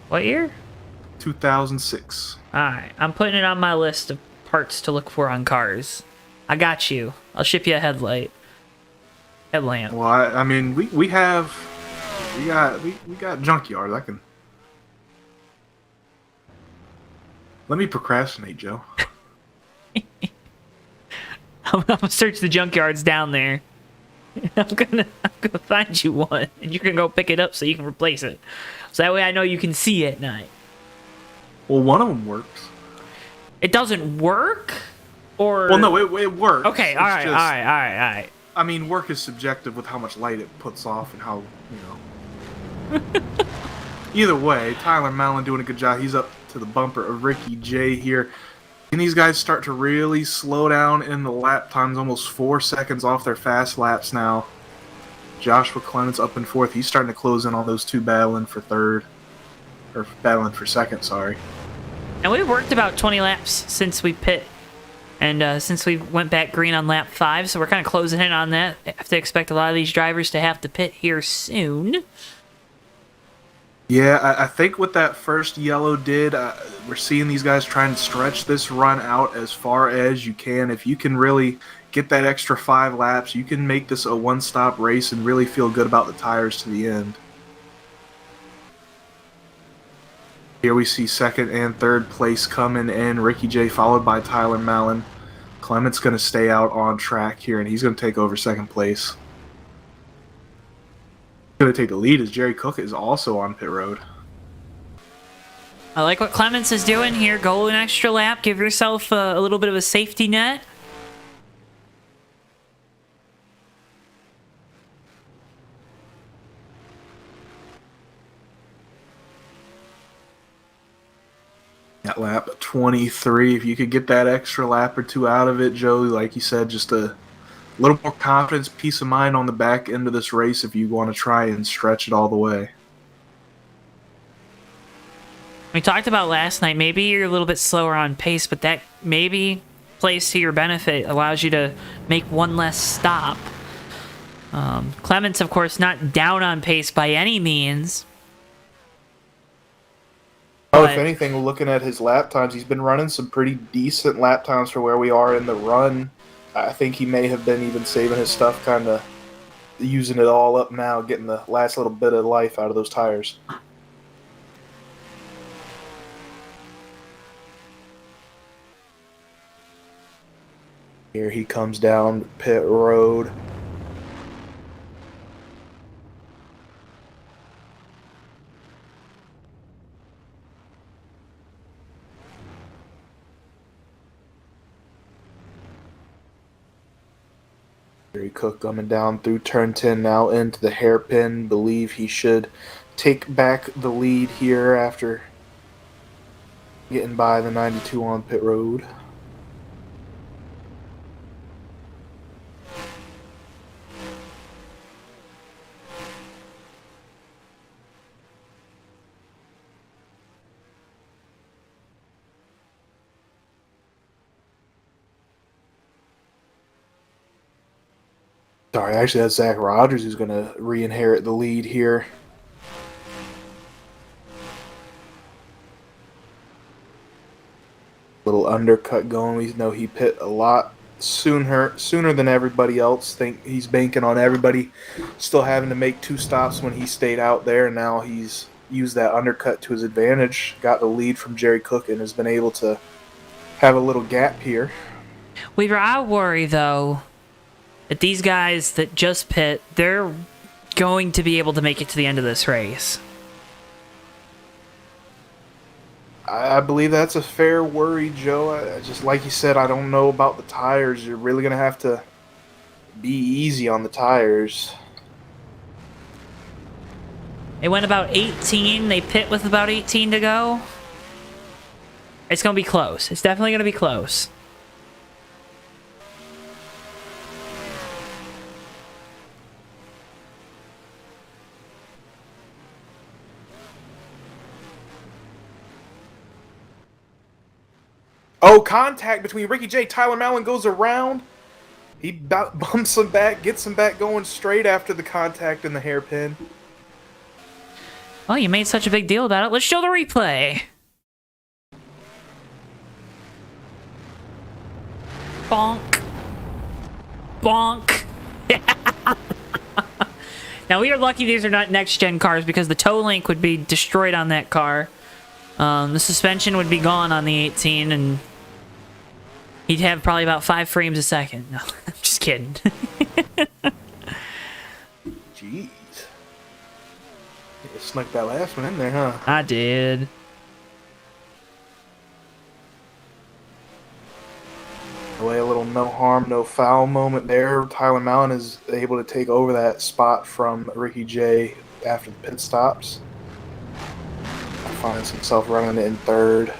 What year? 2006. Alright, I'm putting it on my list of parts to look for on cars. I got you. I'll ship you a headlamp. Well, I mean, we got junkyard. I can... Let me procrastinate, Joe. I'm gonna search the junkyards down there. I'm gonna find you one, and you're gonna go pick it up so you can replace it. So that way I know you can see at night. Well, one of them works. It doesn't work, or well, no, it works. Okay, all right. I mean, work is subjective with how much light it puts off and how Either way, Tyler Mallon doing a good job. He's up to the bumper of Ricky J here. And these guys start to really slow down in the lap times, almost 4 seconds off their fast laps now. Joshua Clements up in fourth. He's starting to close in on those two battling for second, sorry. And we worked about 20 laps since we pit. And since we went back green on lap 5, so we're kind of closing in on that. I have to expect a lot of these drivers to have to pit here soon. Yeah, I think what that first yellow did, we're seeing these guys trying to stretch this run out as far as you can. If you can really get that extra 5 laps, you can make this a one-stop race and really feel good about the tires to the end. Here we see second and third place coming in. Ricky J followed by Tyler Mallon. Clement's going to stay out on track here, and he's going to take over second place. Going to take the lead as Jerry Cook is also on pit road. I like what Clements is doing here. Go an extra lap. Give yourself a little bit of a safety net. At lap 23, if you could get that extra lap or two out of it, Joe, like you said, just a little more confidence, peace of mind on the back end of this race if you want to try and stretch it all the way. We talked about last night, maybe you're a little bit slower on pace, but that maybe plays to your benefit, allows you to make one less stop. Clements, of course, not down on pace by any means. Oh, if anything, looking at his lap times, he's been running some pretty decent lap times for where we are in the run. I think he may have been even saving his stuff, kind of using it all up now, getting the last little bit of life out of those tires. Here he comes down pit road. Jerry Cook coming down through turn 10 now into the hairpin. Believe he should take back the lead here after getting by the 92 on pit road. Sorry, actually that's Zach Rogers who's going to re-inherit the lead here. Little undercut going. We know he pit a lot sooner than everybody else. Think he's banking on everybody still having to make 2 stops when he stayed out there. Now he's used that undercut to his advantage. Got the lead from Jerry Cook and has been able to have a little gap here. Weaver, I worry though that these guys that just pit, they're going to be able to make it to the end of this race. I believe that's a fair worry, Joe. Just like you said, I don't know about the tires. You're really going to have to be easy on the tires. They went about 18. They pit with about 18 to go. It's going to be close. It's definitely going to be close. Oh, contact between Ricky J. Tyler Mallon goes around. He bumps him back, gets him back going straight after the contact in the hairpin. Well, you made such a big deal about it. Let's show the replay. Bonk. Bonk. Now, we are lucky these are not next-gen cars because the toe link would be destroyed on that car. The suspension would be gone on the 18, and he'd have probably about 5 frames a second. No, I'm just kidding. Jeez. You snuck that last one in there, huh? I did. Away a little no harm, no foul moment there. Tyler Mallon is able to take over that spot from Ricky J after the pit stops. Finds himself running in third.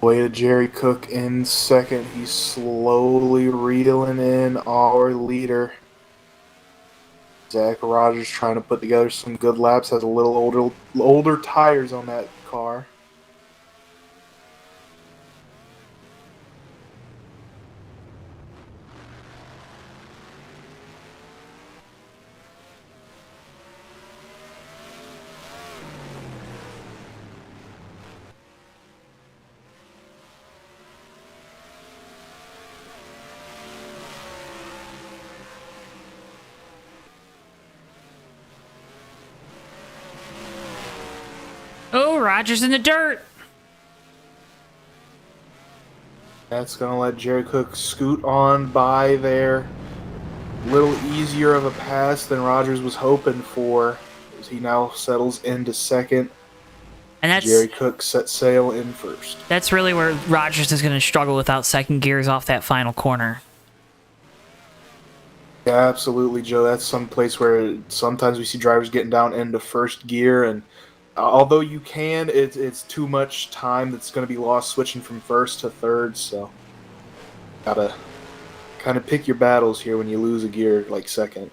Way to Jerry Cook in second. He's slowly reeling in our leader. Zach Rogers trying to put together some good laps. Has a little older tires on that car. Oh, Rogers in the dirt. That's going to let Jerry Cook scoot on by there. A little easier of a pass than Rogers was hoping for, as he now settles into second. And Jerry Cook set sail in first. that's really where Rogers is going to struggle without second gears off that final corner. Yeah, absolutely, Joe. That's some place where sometimes we see drivers getting down into first gear, and although you can, it's too much time that's going to be lost switching from first to third, so gotta kind of pick your battles here when you lose a gear like second.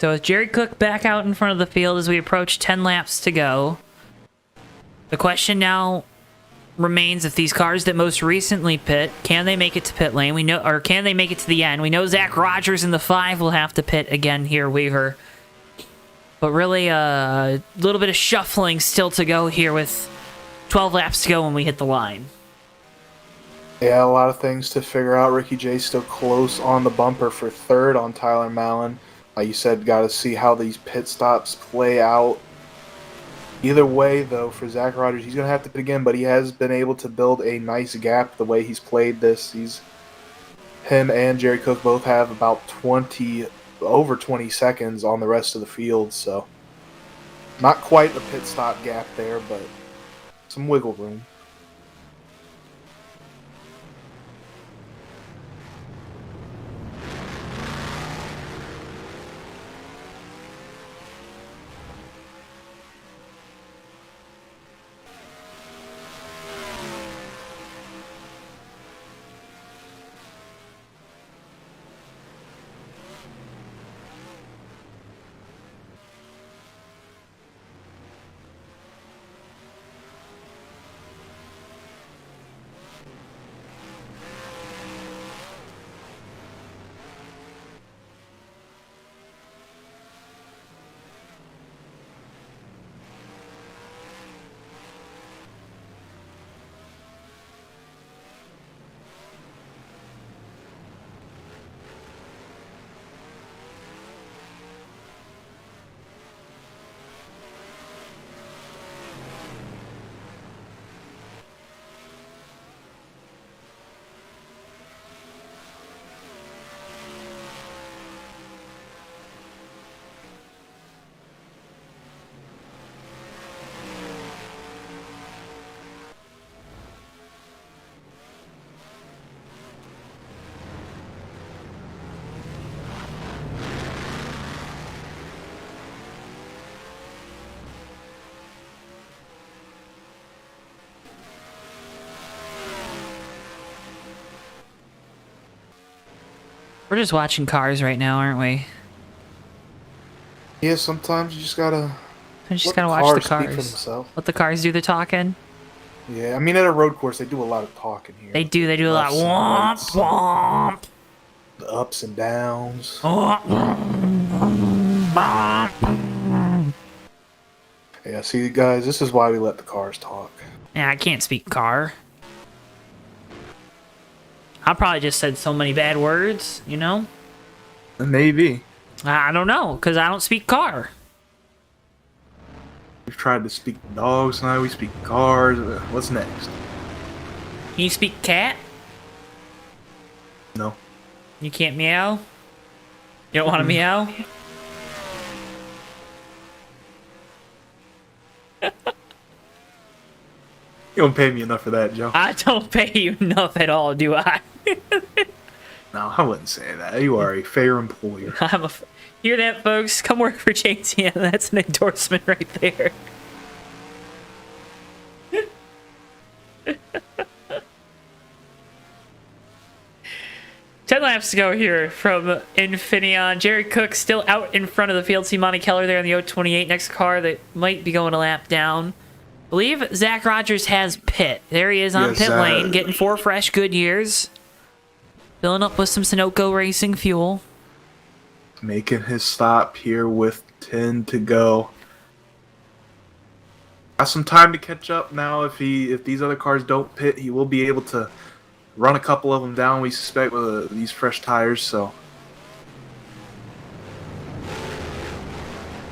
So with Jerry Cook back out in front of the field as we approach 10 laps to go, the question now remains if these cars that most recently pit, can they make it to pit lane? We know, or can they make it to the end? We know Zach Rogers in the 5 will have to pit again here, Weaver. But really, a little bit of shuffling still to go here with 12 laps to go when we hit the line. Yeah, a lot of things to figure out. Ricky J still close on the bumper for third on Tyler Mallon. Like you said, got to see how these pit stops play out. Either way, though, for Zach Rogers, he's going to have to pit again, but he has been able to build a nice gap the way he's played this. Him and Jerry Cook both have about over 20 seconds on the rest of the field, so not quite a pit stop gap there, but some wiggle room. We're just watching cars right now, aren't we? Yeah, sometimes you just gotta We just let gotta the watch cars the speak for cars. themselves. Let the cars do the talking. Yeah, I mean, at a road course, they do a lot of talking here. They do a lot. Lefts and Womp, rights, womp. the ups and downs. Yeah, see, guys, this is why we let the cars talk. Yeah, I can't speak car. I probably just said so many bad words, you know? Maybe. I don't know, because I don't speak car. We've tried to speak dogs tonight. We speak cars. What's next? Can you speak cat? No. You can't meow? You don't want to meow? You don't pay me enough for that, Joe. I don't pay you enough at all, do I? No, I wouldn't say that. You are a fair employer. Hear that, folks? Come work for JTN. That's an endorsement right there. 10 laps to go here from Infineon. Jerry Cook still out in front of the field. See Monty Keller there in the 028. Next car that might be going a lap down. I believe Zach Rogers has pit. There he is on Yes, pit lane, getting 4 fresh Goodyears. Filling up with some Sunoco Racing fuel. Making his stop here with 10 to go. Got some time to catch up now. If these other cars don't pit, he will be able to run a couple of them down, we suspect, with these fresh tires. So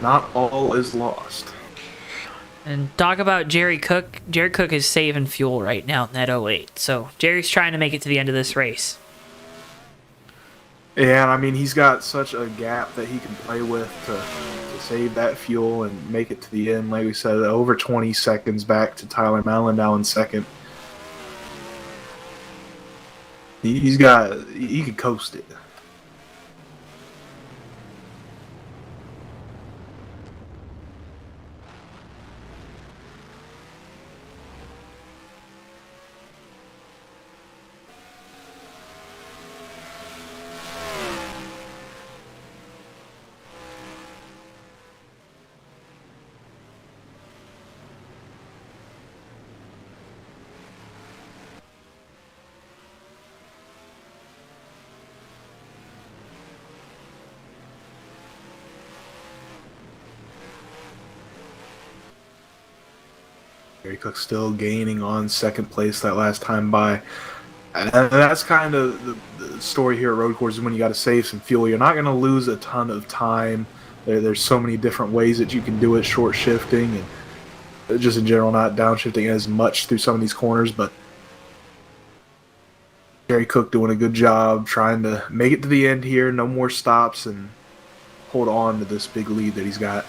not all is lost. And talk about Jerry Cook. Jerry Cook is saving fuel right now in that 08. So Jerry's trying to make it to the end of this race. Yeah, and I mean, he's got such a gap that he can play with to save that fuel and make it to the end. Like we said, over 20 seconds back to Tyler Mallon now in second. He could coast it. Gary Cook still gaining on second place that last time by. And that's kind of the story here at road courses. When you got to save some fuel, you're not going to lose a ton of time. There's so many different ways that you can do it, short shifting and just in general not downshifting as much through some of these corners. But Gary Cook doing a good job trying to make it to the end here. No more stops and hold on to this big lead that he's got.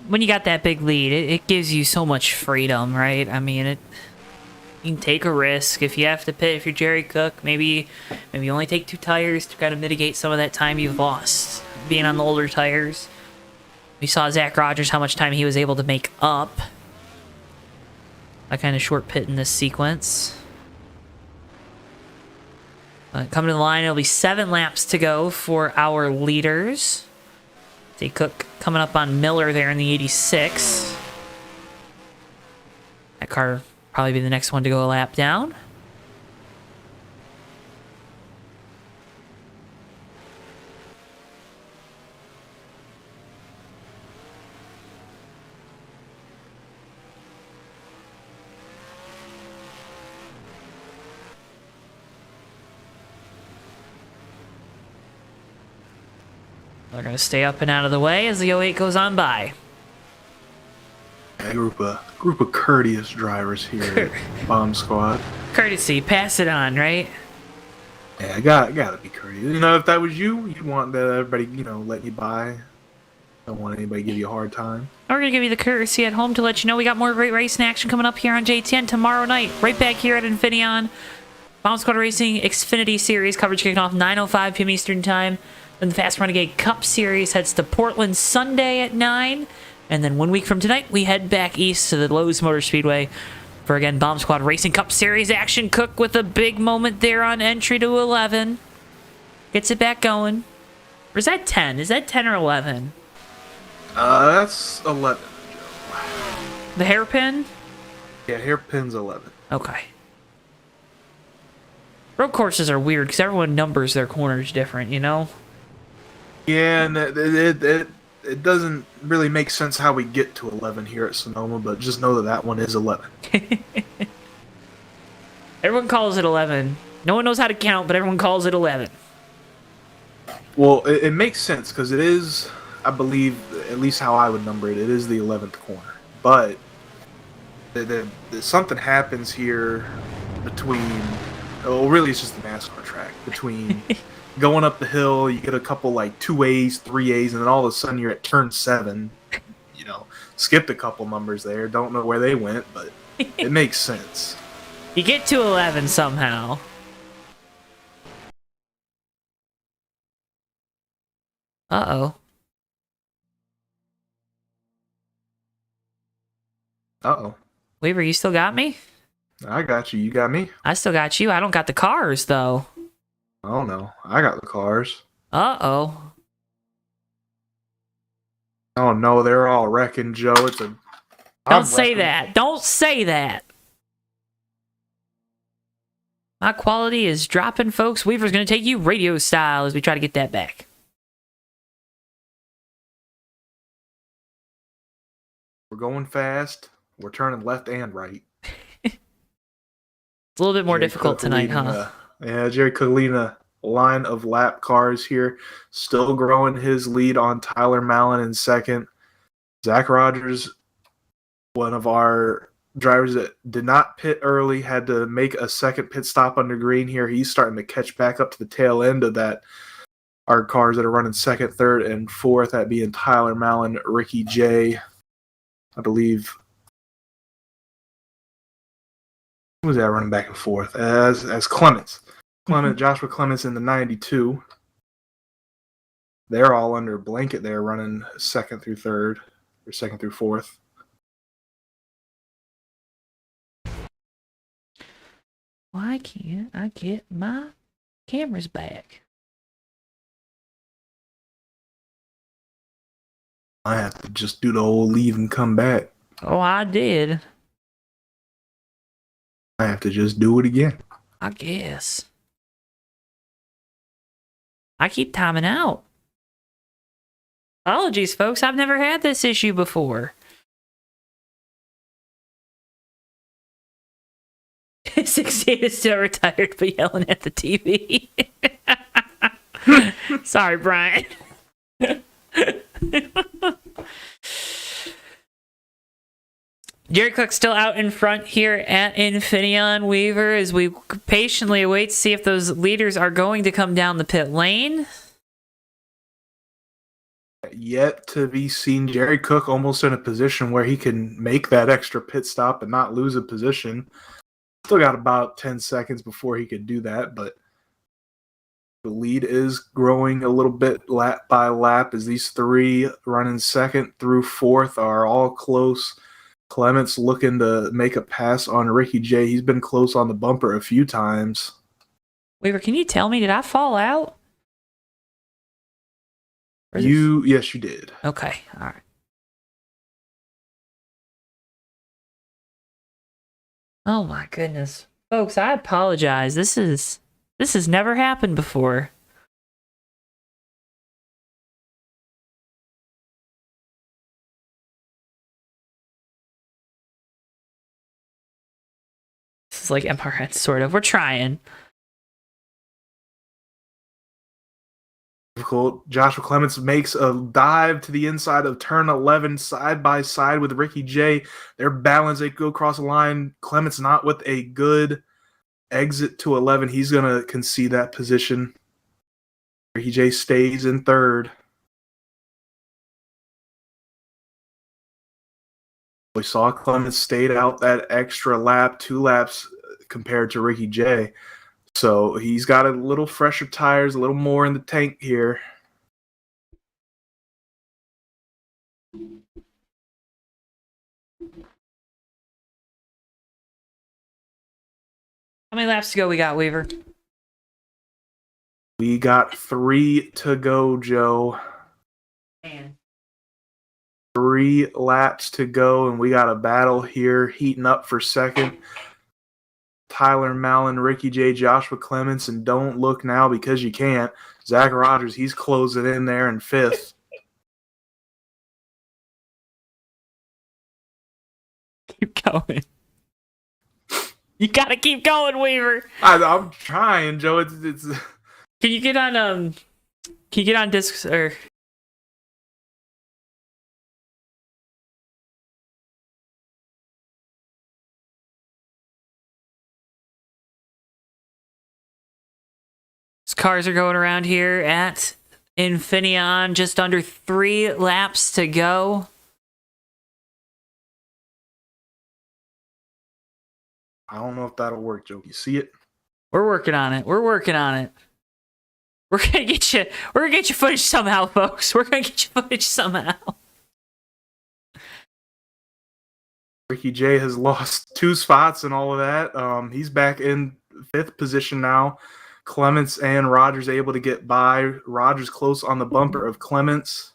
When you got that big lead, it gives you so much freedom, right? I mean, you can take a risk. If you have to pit, if you're Jerry Cook, maybe you only take 2 tires to kind of mitigate some of that time you've lost being on the older tires. We saw Zach Rogers, how much time he was able to make up. I kind of short pit in this sequence. Coming to the line, it'll be 7 laps to go for our leaders. See Cook coming up on Miller there in the 86. That car probably be the next one to go a lap down. They're going to stay up and out of the way as the 08 goes on by. A group of courteous drivers here at Bomb Squad. Courtesy, pass it on, right? Yeah, gotta be courteous. You know, if that was you, you'd want that everybody, let you by. Don't want anybody to give you a hard time. We're going to give you the courtesy at home to let you know we got more great racing action coming up here on JTN tomorrow night. Right back here at Infineon. Bomb Squad Racing Xfinity Series coverage kicking off 9:05 p.m. Eastern Time. Then the Fast Renegade Cup Series heads to Portland Sunday at 9. And then 1 week from tonight, we head back east to the Lowe's Motor Speedway For again, Bomb Squad Racing Cup Series action. Cook with a big moment there on entry to 11. Gets it back going. Or is that 10? Is that 10 or 11? That's 11. The hairpin? Yeah, hairpin's 11. Okay. Road courses are weird because everyone numbers their corners different, you know? Yeah, and it doesn't really make sense how we get to 11 here at Sonoma, but just know that that one is 11. Everyone calls it 11. No one knows how to count, but everyone calls it 11. Well, it makes sense because it is, I believe, at least how I would number it, it is the 11th corner. But something happens here between, well, really it's just the NASCAR track. Between going up the hill, you get a couple like 2As, 3As, and then all of a sudden you're at turn 7. You know, skipped a couple numbers there. Don't know where they went, but it makes sense. You get to 11 somehow. Uh-oh. Uh-oh. Weaver, you still got me? I got you. You got me? I still got you. I don't got the cars, though. Oh, no. I got the cars. Uh-oh. Oh, no. They're all wrecking, Joe. Don't say that. Don't say that. My quality is dropping, folks. Weaver's going to take you radio style as we try to get that back. We're going fast. We're turning left and right. It's a little bit more Jerry difficult Cook tonight, leading, huh? Yeah, Jerry Cook leading a line of lap cars here. Still growing his lead on Tyler Mallon in second. Zach Rogers, one of our drivers that did not pit early, had to make a second pit stop under green here. He's starting to catch back up to the tail end of that. Our cars that are running second, third, and fourth, that being Tyler Mallon, Ricky J, I believe. Who was that running back and forth? As Clements. Joshua Clements in the 92. They're all under a blanket there running second through third, or second through fourth. Why can't I get my cameras back? I have to just do the old leave and come back. Oh, I did. I have to just do it again. I guess. I keep timing out. Apologies, folks. I've never had this issue before. 68 is still retired, but yelling at the TV. Sorry, Brian. Jerry Cook's still out in front here at Infineon, Weaver, as we patiently await to see if those leaders are going to come down the pit lane. Yet to be seen. Jerry Cook almost in a position where he can make that extra pit stop and not lose a position. Still got about 10 seconds before he could do that, but the lead is growing a little bit lap by lap as these three running second through fourth are all close. Clements looking to make a pass on Ricky J. He's been close on the bumper a few times. Weaver, can you tell me, did I fall out? Yes, you did. Okay, all right. Oh my goodness. Folks, I apologize. This has never happened before. This is like MRN, sort of. We're trying. Difficult. Joshua Clements makes a dive to the inside of turn 11 side by side with Ricky J. They're balanced. They go across the line. Clements not with a good exit to 11. He's going to concede that position. Ricky J stays in third. We saw Clements stayed out that extra lap, 2 laps compared to Ricky J. So he's got a little fresher tires, a little more in the tank here. How many laps to go we got, Weaver? We got 3 to go, Joe. Man. 3 laps to go, and we got a battle here heating up for second. Tyler Mallon, Ricky J, Joshua Clements, and don't look now because you can't. Zach Rogers, he's closing in there in 5th. Keep going. You gotta keep going, Weaver. I'm trying, Joe. It's Can you get on discs or cars are going around here at Infineon, just under 3 laps to go. I don't know if that'll work, Joe. You see it? We're working on it. We're working on it. We're gonna get you. We're gonna get you footage somehow, folks. We're gonna get you footage somehow. Ricky J has lost 2 spots and all of that. He's back in 5th position now. Clements and Rogers able to get by. Rogers close on the bumper of Clements.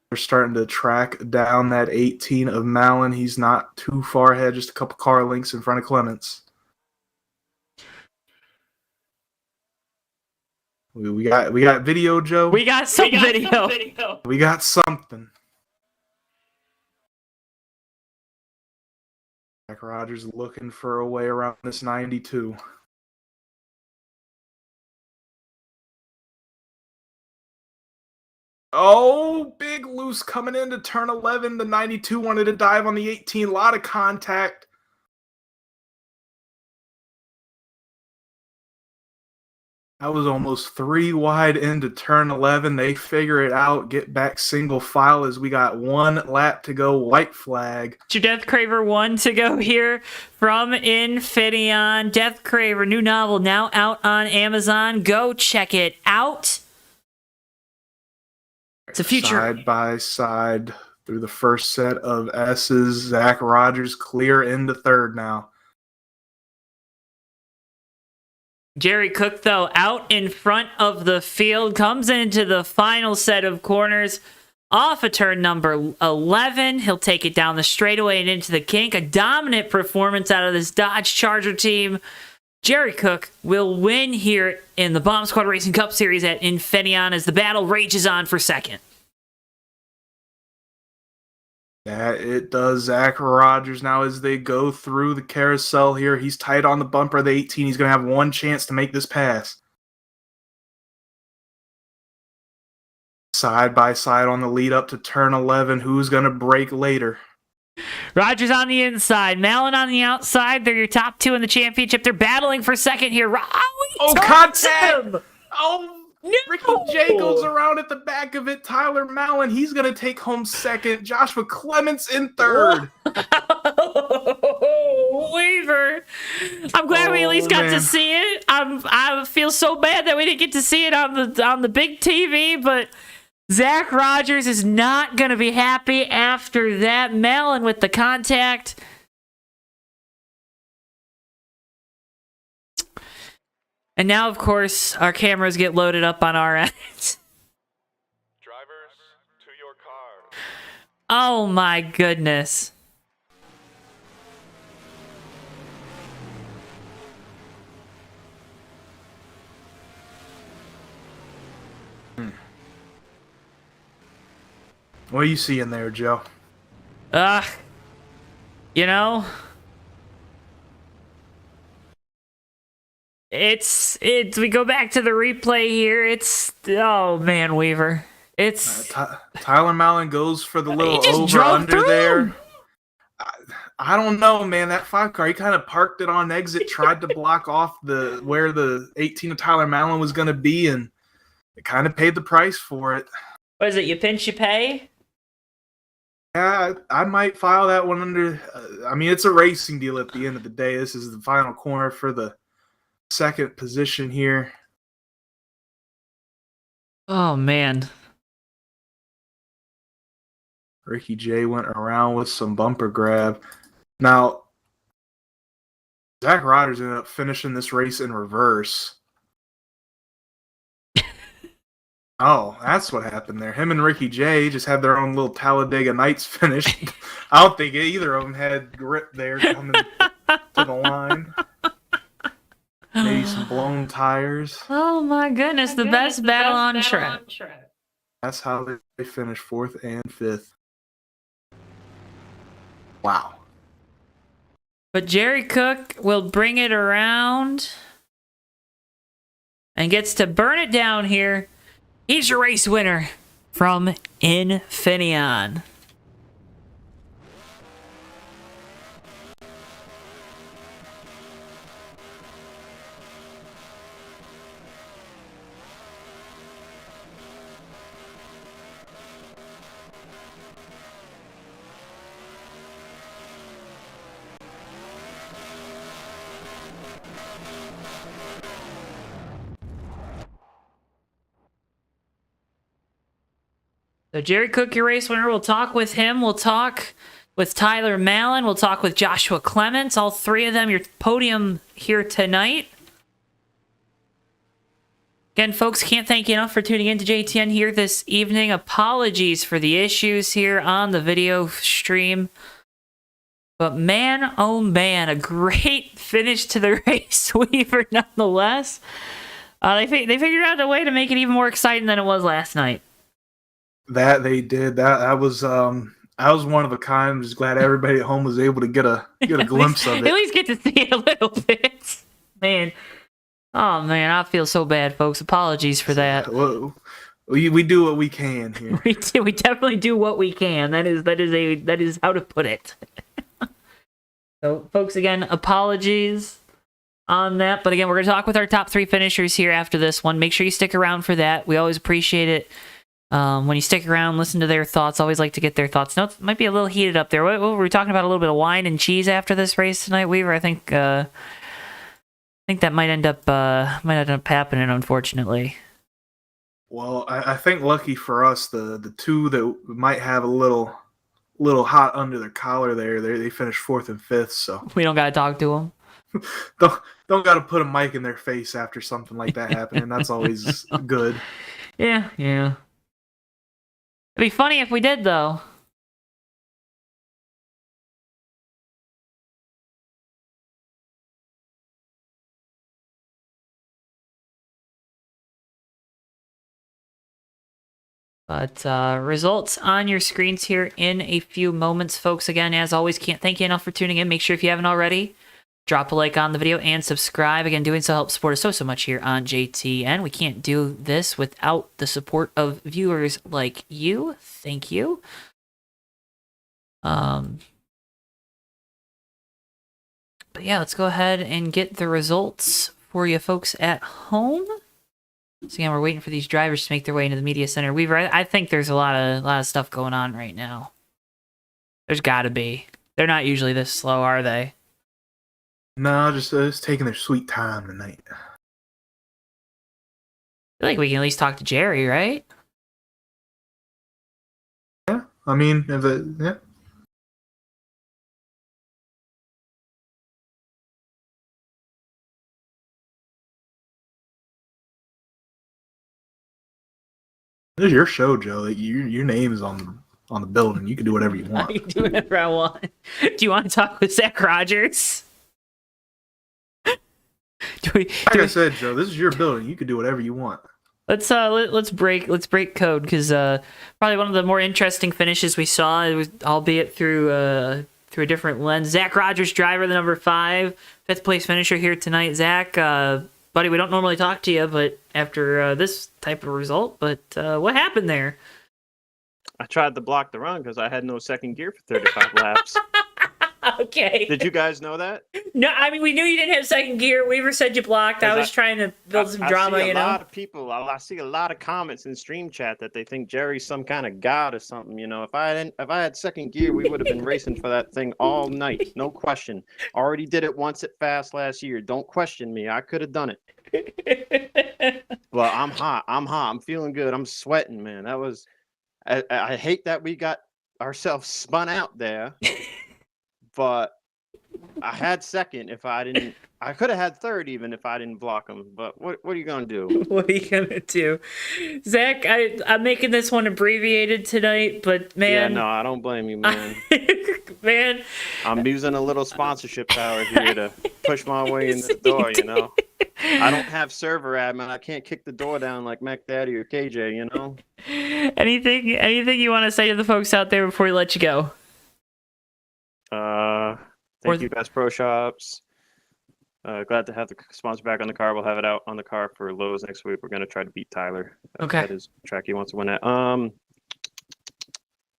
They're starting to track down that 18 of Mallon. He's not too far ahead, just a couple car lengths in front of Clements. We got video, Joe. We got some video. We got something. Zach Rogers looking for a way around this 92. Oh, big loose coming into turn 11. The 92 wanted to dive on the 18. A lot of contact. That was almost 3 wide into turn 11. They figure it out, get back single file as we got 1 lap to go. White flag. Your Death Craver 1 to go here from Infineon. Death Craver, new novel now out on Amazon. Go check it out. It's a future. Side by side through the first set of S's. Zach Rogers clear into 3rd now. Jerry Cook, though, out in front of the field, comes into the final set of corners off of turn number 11. He'll take it down the straightaway and into the kink. A dominant performance out of this Dodge Charger team. Jerry Cook will win here in the Bomb Squad Racing Cup Series at Infineon as the battle rages on for second. Yeah, it does. Zach Rogers now as they go through the carousel here. He's tight on the bumper of the 18. He's going to have 1 chance to make this pass. Side by side on the lead up to turn 11. Who's going to break later? Rogers on the inside, Mallon on the outside. They're your top 2 in the championship. They're battling for second here. Contact! Oh, no! Ricky J goes around at the back of it. Tyler Mallon, he's going to take home second. Joshua Clements in 3rd. Weaver, I'm glad we at least got to see it. I feel so bad that we didn't get to see it on the big TV, but Zach Rogers is not going to be happy after that. Mallon with the contact. And now, of course, our cameras get loaded up on our end. Drivers, to your car. Oh my goodness. What are you seeing there, Joe? You know, it's we go back to the replay here. Oh man, Weaver. It's Tyler Mallon goes for the little just over drove under through there. him. I don't know, man. That 5 car, he kind of parked it on exit, tried to block off where the 18 of Tyler Mallon was going to be, and it kind of paid the price for it. What is it? You pinch, you pay? Yeah, I might file that one under. I mean, it's a racing deal at the end of the day. This is the final corner for the second position here. Oh man. Ricky J went around with some bumper grab. Now, Zach Rogers ended up finishing this race in reverse. Oh, that's what happened there. Him and Ricky J just had their own little Talladega Nights finish. I don't think either of them had grip there coming to the line. Maybe some blown tires. Oh my goodness, the best battle on track. That's how they finished 4th and 5th. Wow. But Jerry Cook will bring it around and gets to burn it down here. He's your race winner from Infineon. So Jerry Cook, your race winner. We'll talk with him. We'll talk with Tyler Mallon. We'll talk with Joshua Clements. All three of them, your podium here tonight. Again, folks, can't thank you enough for tuning in to JTN here this evening. Apologies for the issues here on the video stream. But man, oh man, a great finish to the race, Weaver, nonetheless. They figured out a way to make it even more exciting than it was last night. That they did. That was I was one of a kind. I'm just glad everybody at home was able to get a glimpse of it. At least get to see it a little bit. Man. Oh man, I feel so bad, folks. Apologies for that. Whoa. We do what we can here. We definitely do what we can. That is how to put it. So, folks, again, apologies on that. But again, we're going to talk with our top 3 finishers here after this one. Make sure you stick around for that. We always appreciate it. When you stick around, listen to their thoughts. Always like to get their thoughts. No, it might be a little heated up there. What were we talking about? A little bit of wine and cheese after this race tonight, Weaver. I think that might end up happening, unfortunately. Well, I think lucky for us, the two that might have a little hot under their collar there, they finished 4th and 5th. So we don't gotta talk to them. don't gotta put a mic in their face after something like that happening. That's always good. Yeah. It'd be funny if we did, though. But results on your screens here in a few moments, folks. Again, as always, can't thank you enough for tuning in. Make sure if you haven't already, drop a like on the video and subscribe. Again, doing so helps support us so much here on JTN. We can't do this without the support of viewers like you. Thank you. But yeah, let's go ahead and get the results for you folks at home. So again, we're waiting for these drivers to make their way into the media center. Weaver, I think there's a lot of stuff going on right now. There's got to be. They're not usually this slow, are they? No, just taking their sweet time tonight. I feel like we can at least talk to Jerry, right? Yeah, I mean, yeah. This is your show, Joe. Your name is on the building. You can do whatever you want. I can do whatever I want. Do you want to talk with Zach Rogers? Like I said, Joe, this is your building. You can do whatever you want. Let's break code, because probably one of the more interesting finishes we saw, it was, albeit through a different lens. Zach Rogers, driver, the number 5, 5th place finisher here tonight. Zach, buddy, we don't normally talk to you, but after this type of result, but what happened there? I tried to block the run because I had no second gear for 35 laps. Okay. Did you guys know that? No, I mean, we knew you didn't have second gear. Weaver said you blocked. I was trying to build some drama, I see a lot of people. I see a lot of comments in stream chat that they think Jerry's some kind of god or something. You know, if I had second gear, we would have been racing for that thing all night, no question. Already did it once at Fast last year. Don't question me. I could have done it. Well, I'm hot. I'm feeling good. I'm sweating, man. That was. I hate that we got ourselves spun out there. But I had second if I didn't. I could have had third even if I didn't block him. But what are you gonna do? What are you gonna do, Zach? I'm making this one abbreviated tonight, but Yeah, man, no, I don't blame you, man. man, I'm using a little sponsorship power here to push my way in the door. You know, I don't have server admin. I can't kick the door down like Mac Daddy or KJ. You know. anything you want to say to the folks out there before we let you go? Thank you, Best Pro Shops. Glad to have the sponsor back on the car. We'll have it out on the car for Lowe's next week. We're gonna try to beat Tyler. Okay. That is track he wants to win at.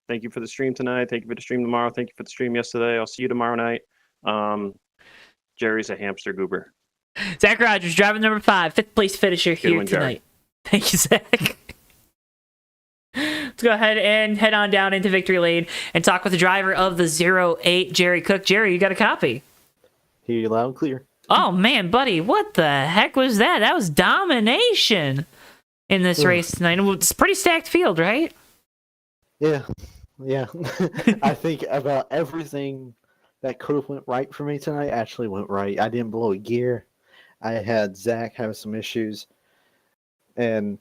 Thank you for the stream tonight. Thank you for the stream tomorrow. Thank you for the stream yesterday. I'll see you tomorrow night. Jerry's a hamster goober. Zach Rogers, driver number 5, 5th place finisher here one, Jerry. tonight. Thank you, Zach. Let's go ahead and head on down into Victory Lane and talk with the driver of the 08, Jerry Cook. Jerry, you got a copy? Hear you loud and clear. Oh, man, buddy, what the heck was that? That was domination in this race tonight. It's a pretty stacked field, right? Yeah. I think about everything that could have went right for me tonight actually went right. I didn't blow a gear. I had Zach having some issues, and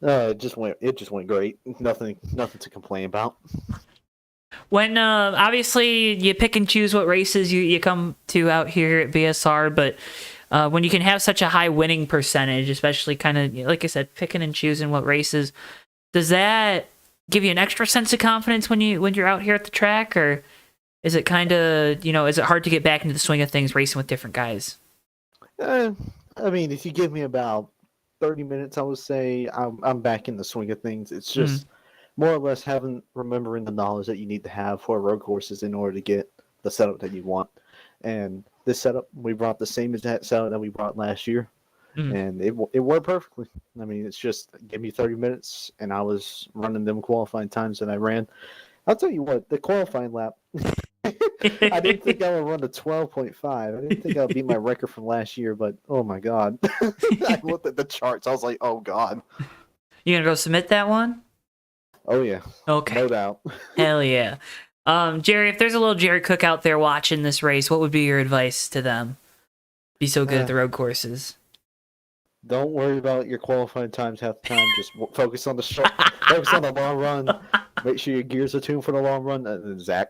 it just went great. Nothing to complain about. When obviously you pick and choose what races you come to out here at BSR, but when you can have such a high winning percentage, especially kind of like I said, picking and choosing what races, does that give you an extra sense of confidence when you're out here at the track, or is it kind of is it hard to get back into the swing of things racing with different guys? I mean, if you give me about 30 minutes, I would say I'm back in the swing of things. It's just more or less remembering the knowledge that you need to have for road courses in order to get the setup that you want. And this setup, we brought the same exact setup that we brought last year, and it worked perfectly. I mean, it's just give me 30 minutes, and I was running them qualifying times that I ran. I'll tell you what, the qualifying lap, I didn't think I would run to 12.5. I didn't think I would beat my record from last year, but oh my God. I looked at the charts. I was like, oh God. You gonna go submit that one? Oh yeah. Okay. No doubt. Hell yeah. Jerry, if there's a little Jerry Cook out there watching this race, what would be your advice to them? Be so good at the road courses. Don't worry about your qualifying times half the time. Just focus on focus on the long run. Make sure your gears are tuned for the long run. Zach.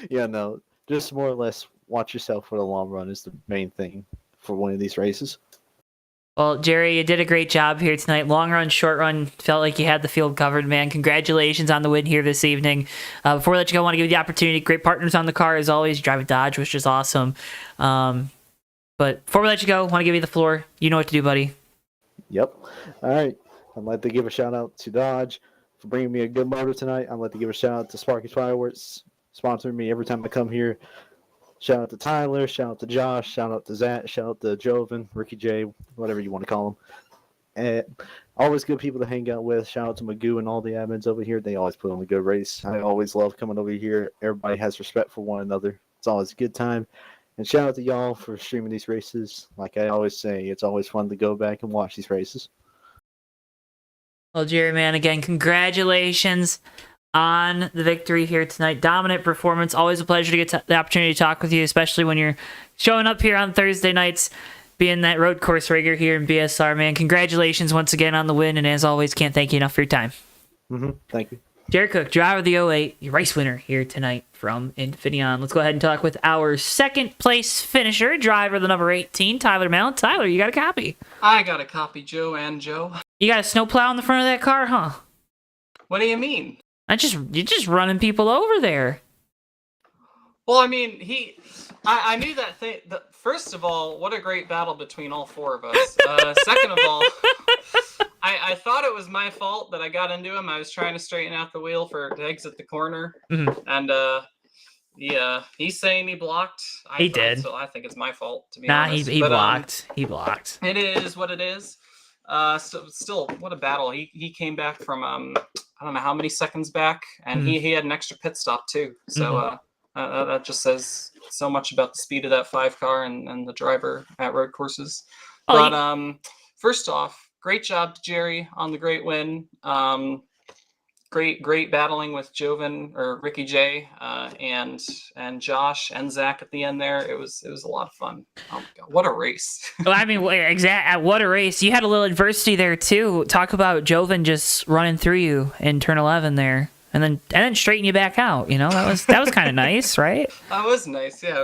Yeah, no. Just more or less watch yourself for the long run is the main thing for one of these races. Well, Jerry, you did a great job here tonight. Long run, short run, felt like you had the field covered, man. Congratulations on the win here this evening. Before I let you go, I want to give you the opportunity. Great partners on the car, as always. You drive a Dodge, which is awesome. But before we let you go, I want to give you the floor. You know what to do, buddy. Yep. All right. I'd like to give a shout out to Dodge for bringing me a good motor tonight. I'd like to give a shout out to Sparky Fireworks, sponsoring me every time I come here. Shout out to Tyler, shout out to Josh, shout out to Zach, shout out to Joven, Ricky J, whatever you want to call them. And always good people to hang out with. Shout out to Magoo and all the admins over here. They always put on a good race. I always love coming over here. Everybody has respect for one another. It's always a good time. And shout out to y'all for streaming these races. Like I always say, it's always fun to go back and watch these races. Well, Jerry, man, again, congratulations on the victory here tonight. Dominant performance. Always a pleasure to get the opportunity to talk with you, especially when you're showing up here on Thursday nights, being that road course rigger here in BSR, man. Congratulations once again on the win, and as always, can't thank you enough for your time. Thank you. Jerry Cook, driver of the 08, your race winner here tonight from Infineon. Let's go ahead and talk with our second place finisher, driver of the number 18, Tyler Mallon. Tyler, you got a copy? I got a copy, Joe and Joe. You got a snowplow in the front of that car, huh? What do you mean? You're just running people over there. Well, I mean, I knew that thing. First of all, what a great battle between all four of us. Second of all, I thought it was my fault that I got into him. I was trying to straighten out the wheel to exit the corner, and he's saying he blocked. He did. So I think it's my fault, to be honest. He blocked. He blocked. It is what it is. Still, what a battle. He came back from I don't know how many seconds back, and he had an extra pit stop too. So that just says so much about the speed of that 5 car and the driver at road courses. But first off, great job to Jerry on the great win. great battling with Joven or Ricky J, and Josh and Zach at the end there. It was a lot of fun. Oh my god, what a race! Well, I mean, what a race. You had a little adversity there too. Talk about Joven just running through you in turn 11 there, and then straighten you back out. You know, that was kind of nice, right? That was nice. Yeah,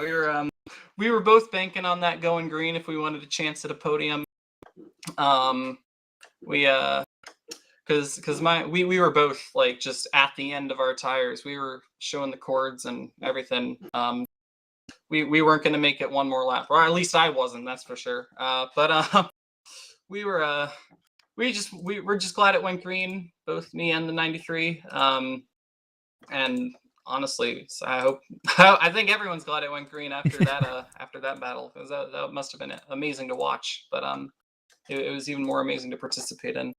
we were both banking on that going green if we wanted a chance at a podium. Because we were both like just at the end of our tires. We were showing the cords and everything. We weren't going to make it one more lap, or at least I wasn't. That's for sure. But we were just glad it went green, both me and the 93. And honestly, so I think everyone's glad it went green after that battle, because that must have been amazing to watch. But it was even more amazing to participate in.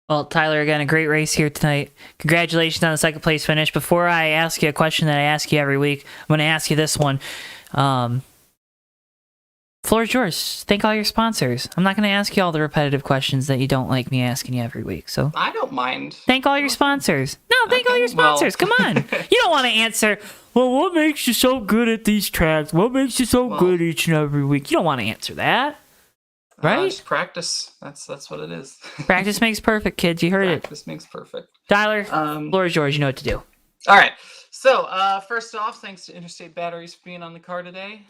Well, Tyler, again, a great race here tonight. Congratulations on the second place finish. Before I ask you a question that I ask you every week, I'm going to ask you this one. Floor is yours. Thank all your sponsors. I'm not going to ask you all the repetitive questions that you don't like me asking you every week. So I don't mind. Thank all your sponsors. No, thank all your sponsors. Come on. You don't want to answer, well, what makes you so good at these tracks? What makes you so good each and every week? You don't want to answer that. Right? Just practice. That's what it is. Practice makes perfect, kids. You heard it. Practice makes perfect. Tyler, floor is yours. You know what to do. All right. So, first off, thanks to Interstate Batteries for being on the car today.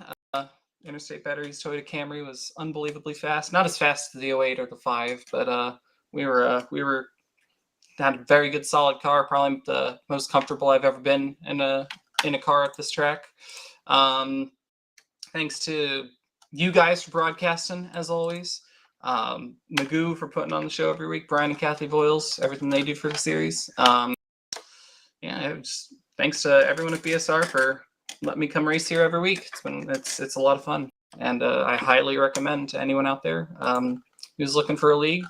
Interstate Batteries Toyota Camry was unbelievably fast. Not as fast as the 08 or the 5, but we had a very good, solid car. Probably the most comfortable I've ever been in a car at this track. Thanks to you guys for broadcasting, as always. Magoo for putting on the show every week. Brian and Kathy Voiles, everything they do for the series. Thanks to everyone at BSR for letting me come race here every week. It's a lot of fun, and I highly recommend to anyone out there who's looking for a league,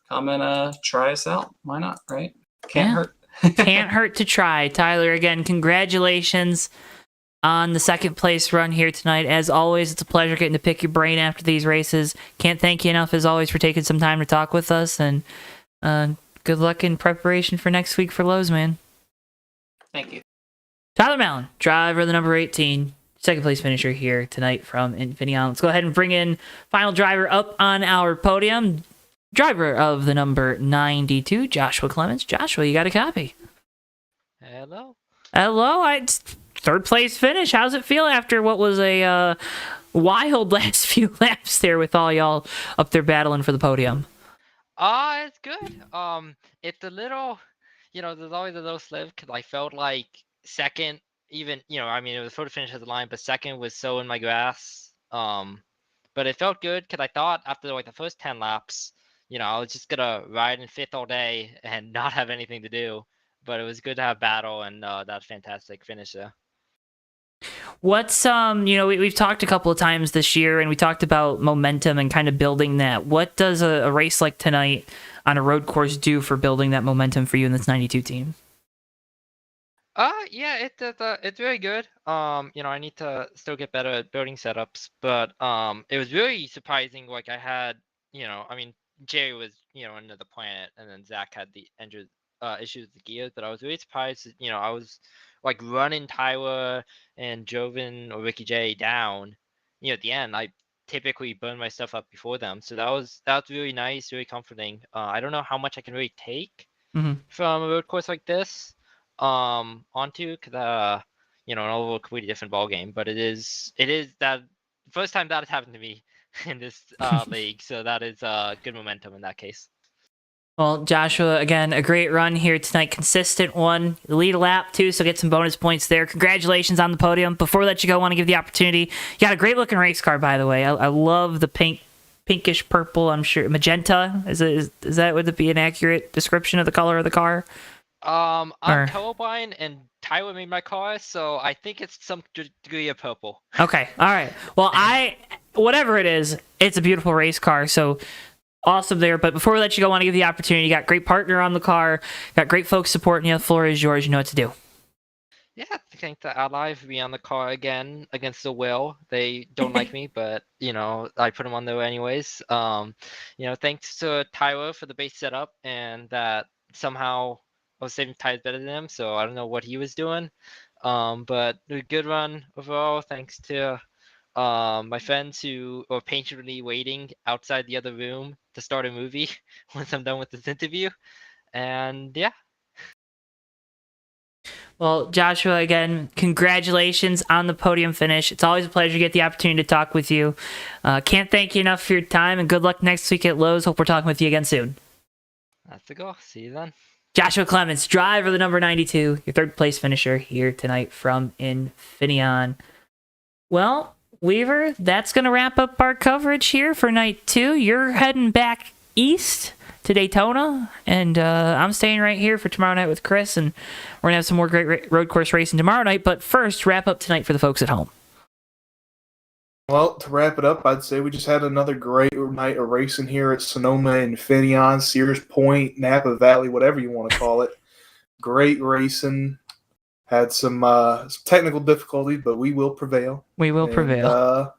come and try us out. Why not, right? Can't hurt. Can't hurt to try. Tyler, again, congratulations on the second place run here tonight. As always, it's a pleasure getting to pick your brain after these races. Can't thank you enough, as always, for taking some time to talk with us, and good luck in preparation for next week for Lowe's, man. Thank you. Tyler Mallon, driver of the number 18, second place finisher here tonight from Infineon. Let's go ahead and bring in final driver up on our podium, driver of the number 92, Joshua Clements. Joshua, you got a copy. Hello. Third place finish. How's it feel after what was a wild last few laps there with all y'all up there battling for the podium? It's good. It's a little, there's always a little slip because I felt like second, even, it was photo finish at the line, but second was so in my grass. But it felt good because I thought after like the first 10 laps, I was just gonna ride in fifth all day and not have anything to do. But it was good to have battle and that fantastic finish there. What's we've talked a couple of times this year, and we talked about momentum and kind of building that. What does a race like tonight on a road course do for building that momentum for you in this 92 team? Yeah, it's very good. I need to still get better at building setups, but it was really surprising. Like I had, Jerry was, under the planet, and then Zach had the engine issues with the gears, but I was really surprised that, I was like running Tyler and Joven or Ricky J down, at the end. I typically burn my stuff up before them. So that was really nice, really comforting. I don't know how much I can really take from a road course like this onto, because an overall completely different ball game. But it is that first time that has happened to me in this league, so that is good momentum in that case. Well, Joshua, again, a great run here tonight. Consistent one. Lead a lap, too, so get some bonus points there. Congratulations on the podium. Before we let you go, I want to give the opportunity. You got a great-looking race car, by the way. I love the pinkish purple, I'm sure. Magenta? Would it be an accurate description of the color of the car? I'm colorblind, and Tyler made my car, so I think it's some degree of purple. Okay, all right. Well, whatever it is, it's a beautiful race car, so awesome there. But before we let you go, I want to give you the opportunity. You got great partner on the car, got great folks supporting you. The floor is yours. You know what to do. Yeah, I think the Ally will be on the car again against the will. They don't like me, but I put them on there anyways. Thanks to Tyler for the base setup, and that somehow was saving tires better than him, so I don't know what he was doing. But a good run overall, thanks to my friends who are patiently waiting outside the other room to start a movie once I'm done with this interview. And yeah. Well, Joshua, again, congratulations on the podium finish. It's always a pleasure to get the opportunity to talk with you. Can't thank you enough for your time, and good luck next week at Lowe's. Hope we're talking with you again soon. That's the goal. See you then. Joshua Clements, driver the number 92, your third place finisher here tonight from Infineon. Well, Weaver, that's going to wrap up our coverage here for night 2. You're heading back east to Daytona, and I'm staying right here for tomorrow night with Chris, and we're going to have some more great road course racing tomorrow night, but first, wrap up tonight for the folks at home. Well, to wrap it up, I'd say we just had another great night of racing here at Sonoma, Infineon, Sears Point, Napa Valley, whatever you want to call it. Great racing. Had some technical difficulties, but we will prevail. We will prevail.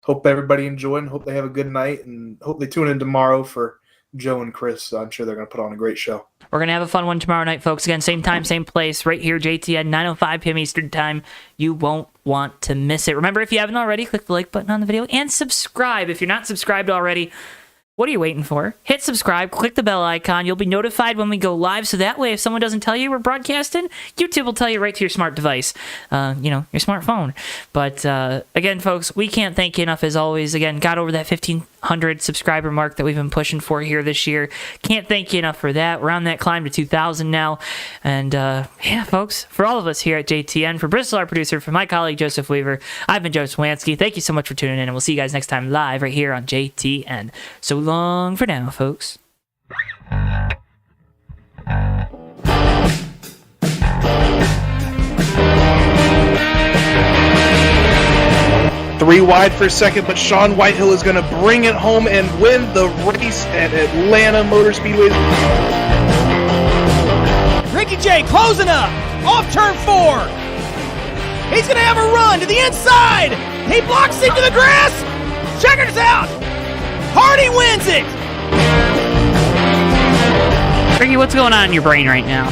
Hope everybody enjoyed and hope they have a good night, and hope they tune in tomorrow for Joe and Chris. I'm sure they're going to put on a great show. We're going to have a fun one tomorrow night, folks. Again, same time, same place, right here, JTN, 9:05 p.m. Eastern Time. You won't want to miss it. Remember, if you haven't already, click the like button on the video and subscribe. If you're not subscribed already, what are you waiting for? Hit subscribe, click the bell icon. You'll be notified when we go live, so that way if someone doesn't tell you we're broadcasting, YouTube will tell you right to your smart device, your smartphone. But again, folks, we can't thank you enough as always. Again, got over that 1,500 subscriber mark that we've been pushing for here this year. Can't thank you enough for that. We're on that climb to 2,000 now. And yeah, folks, for all of us here at JTN, for Bristol, our producer, for my colleague Joseph Weaver, I've been Joe Swansky. Thank you so much for tuning in, and we'll see you guys next time live right here on JTN. So long for now, folks. 3 wide for second, but Sean Whitehill is going to bring it home and win the race at Atlanta Motor Speedway. Ricky J closing up off turn 4. He's going to have a run to the inside. He blocks into the grass. Checkers out. Hardy wins it. Ricky, what's going on in your brain right now?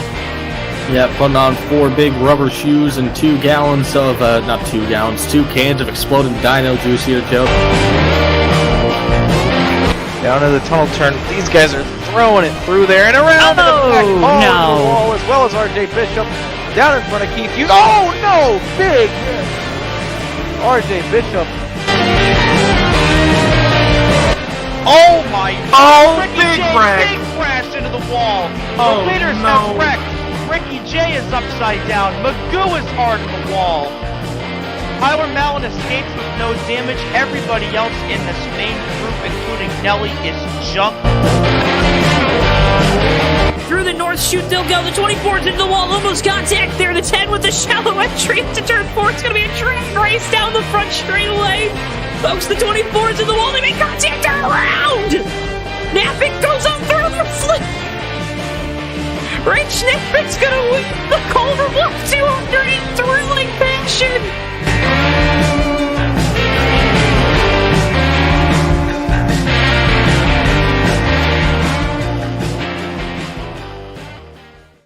Yeah, putting on 4 big rubber shoes and 2 gallons of, 2 cans of exploding dino juice here, Joe. Down to the tunnel turn. These guys are throwing it through there and around to the back. No. The wall, as well as RJ Bishop. Down in front of Keith Hughes. Oh, no! Big hit. RJ Bishop. Oh, my God. Big wreck. Big crash into the wall. Oh, the leaders have wrecked. Ricky J is upside down. Magoo is hard in the wall. Tyler Mallon escapes with no damage. Everybody else in this main group, including Nelly, is jumped. Through the north chute they'll go. The 24's into the wall. Almost contact there. The 10 with the shallow entry into turn 4. It's going to be a drag race down the front straightaway. Folks, the 24's in the wall. They make contact around. Napping goes on through the flip. Rich Napping's going to win the Culver Bluff 200 in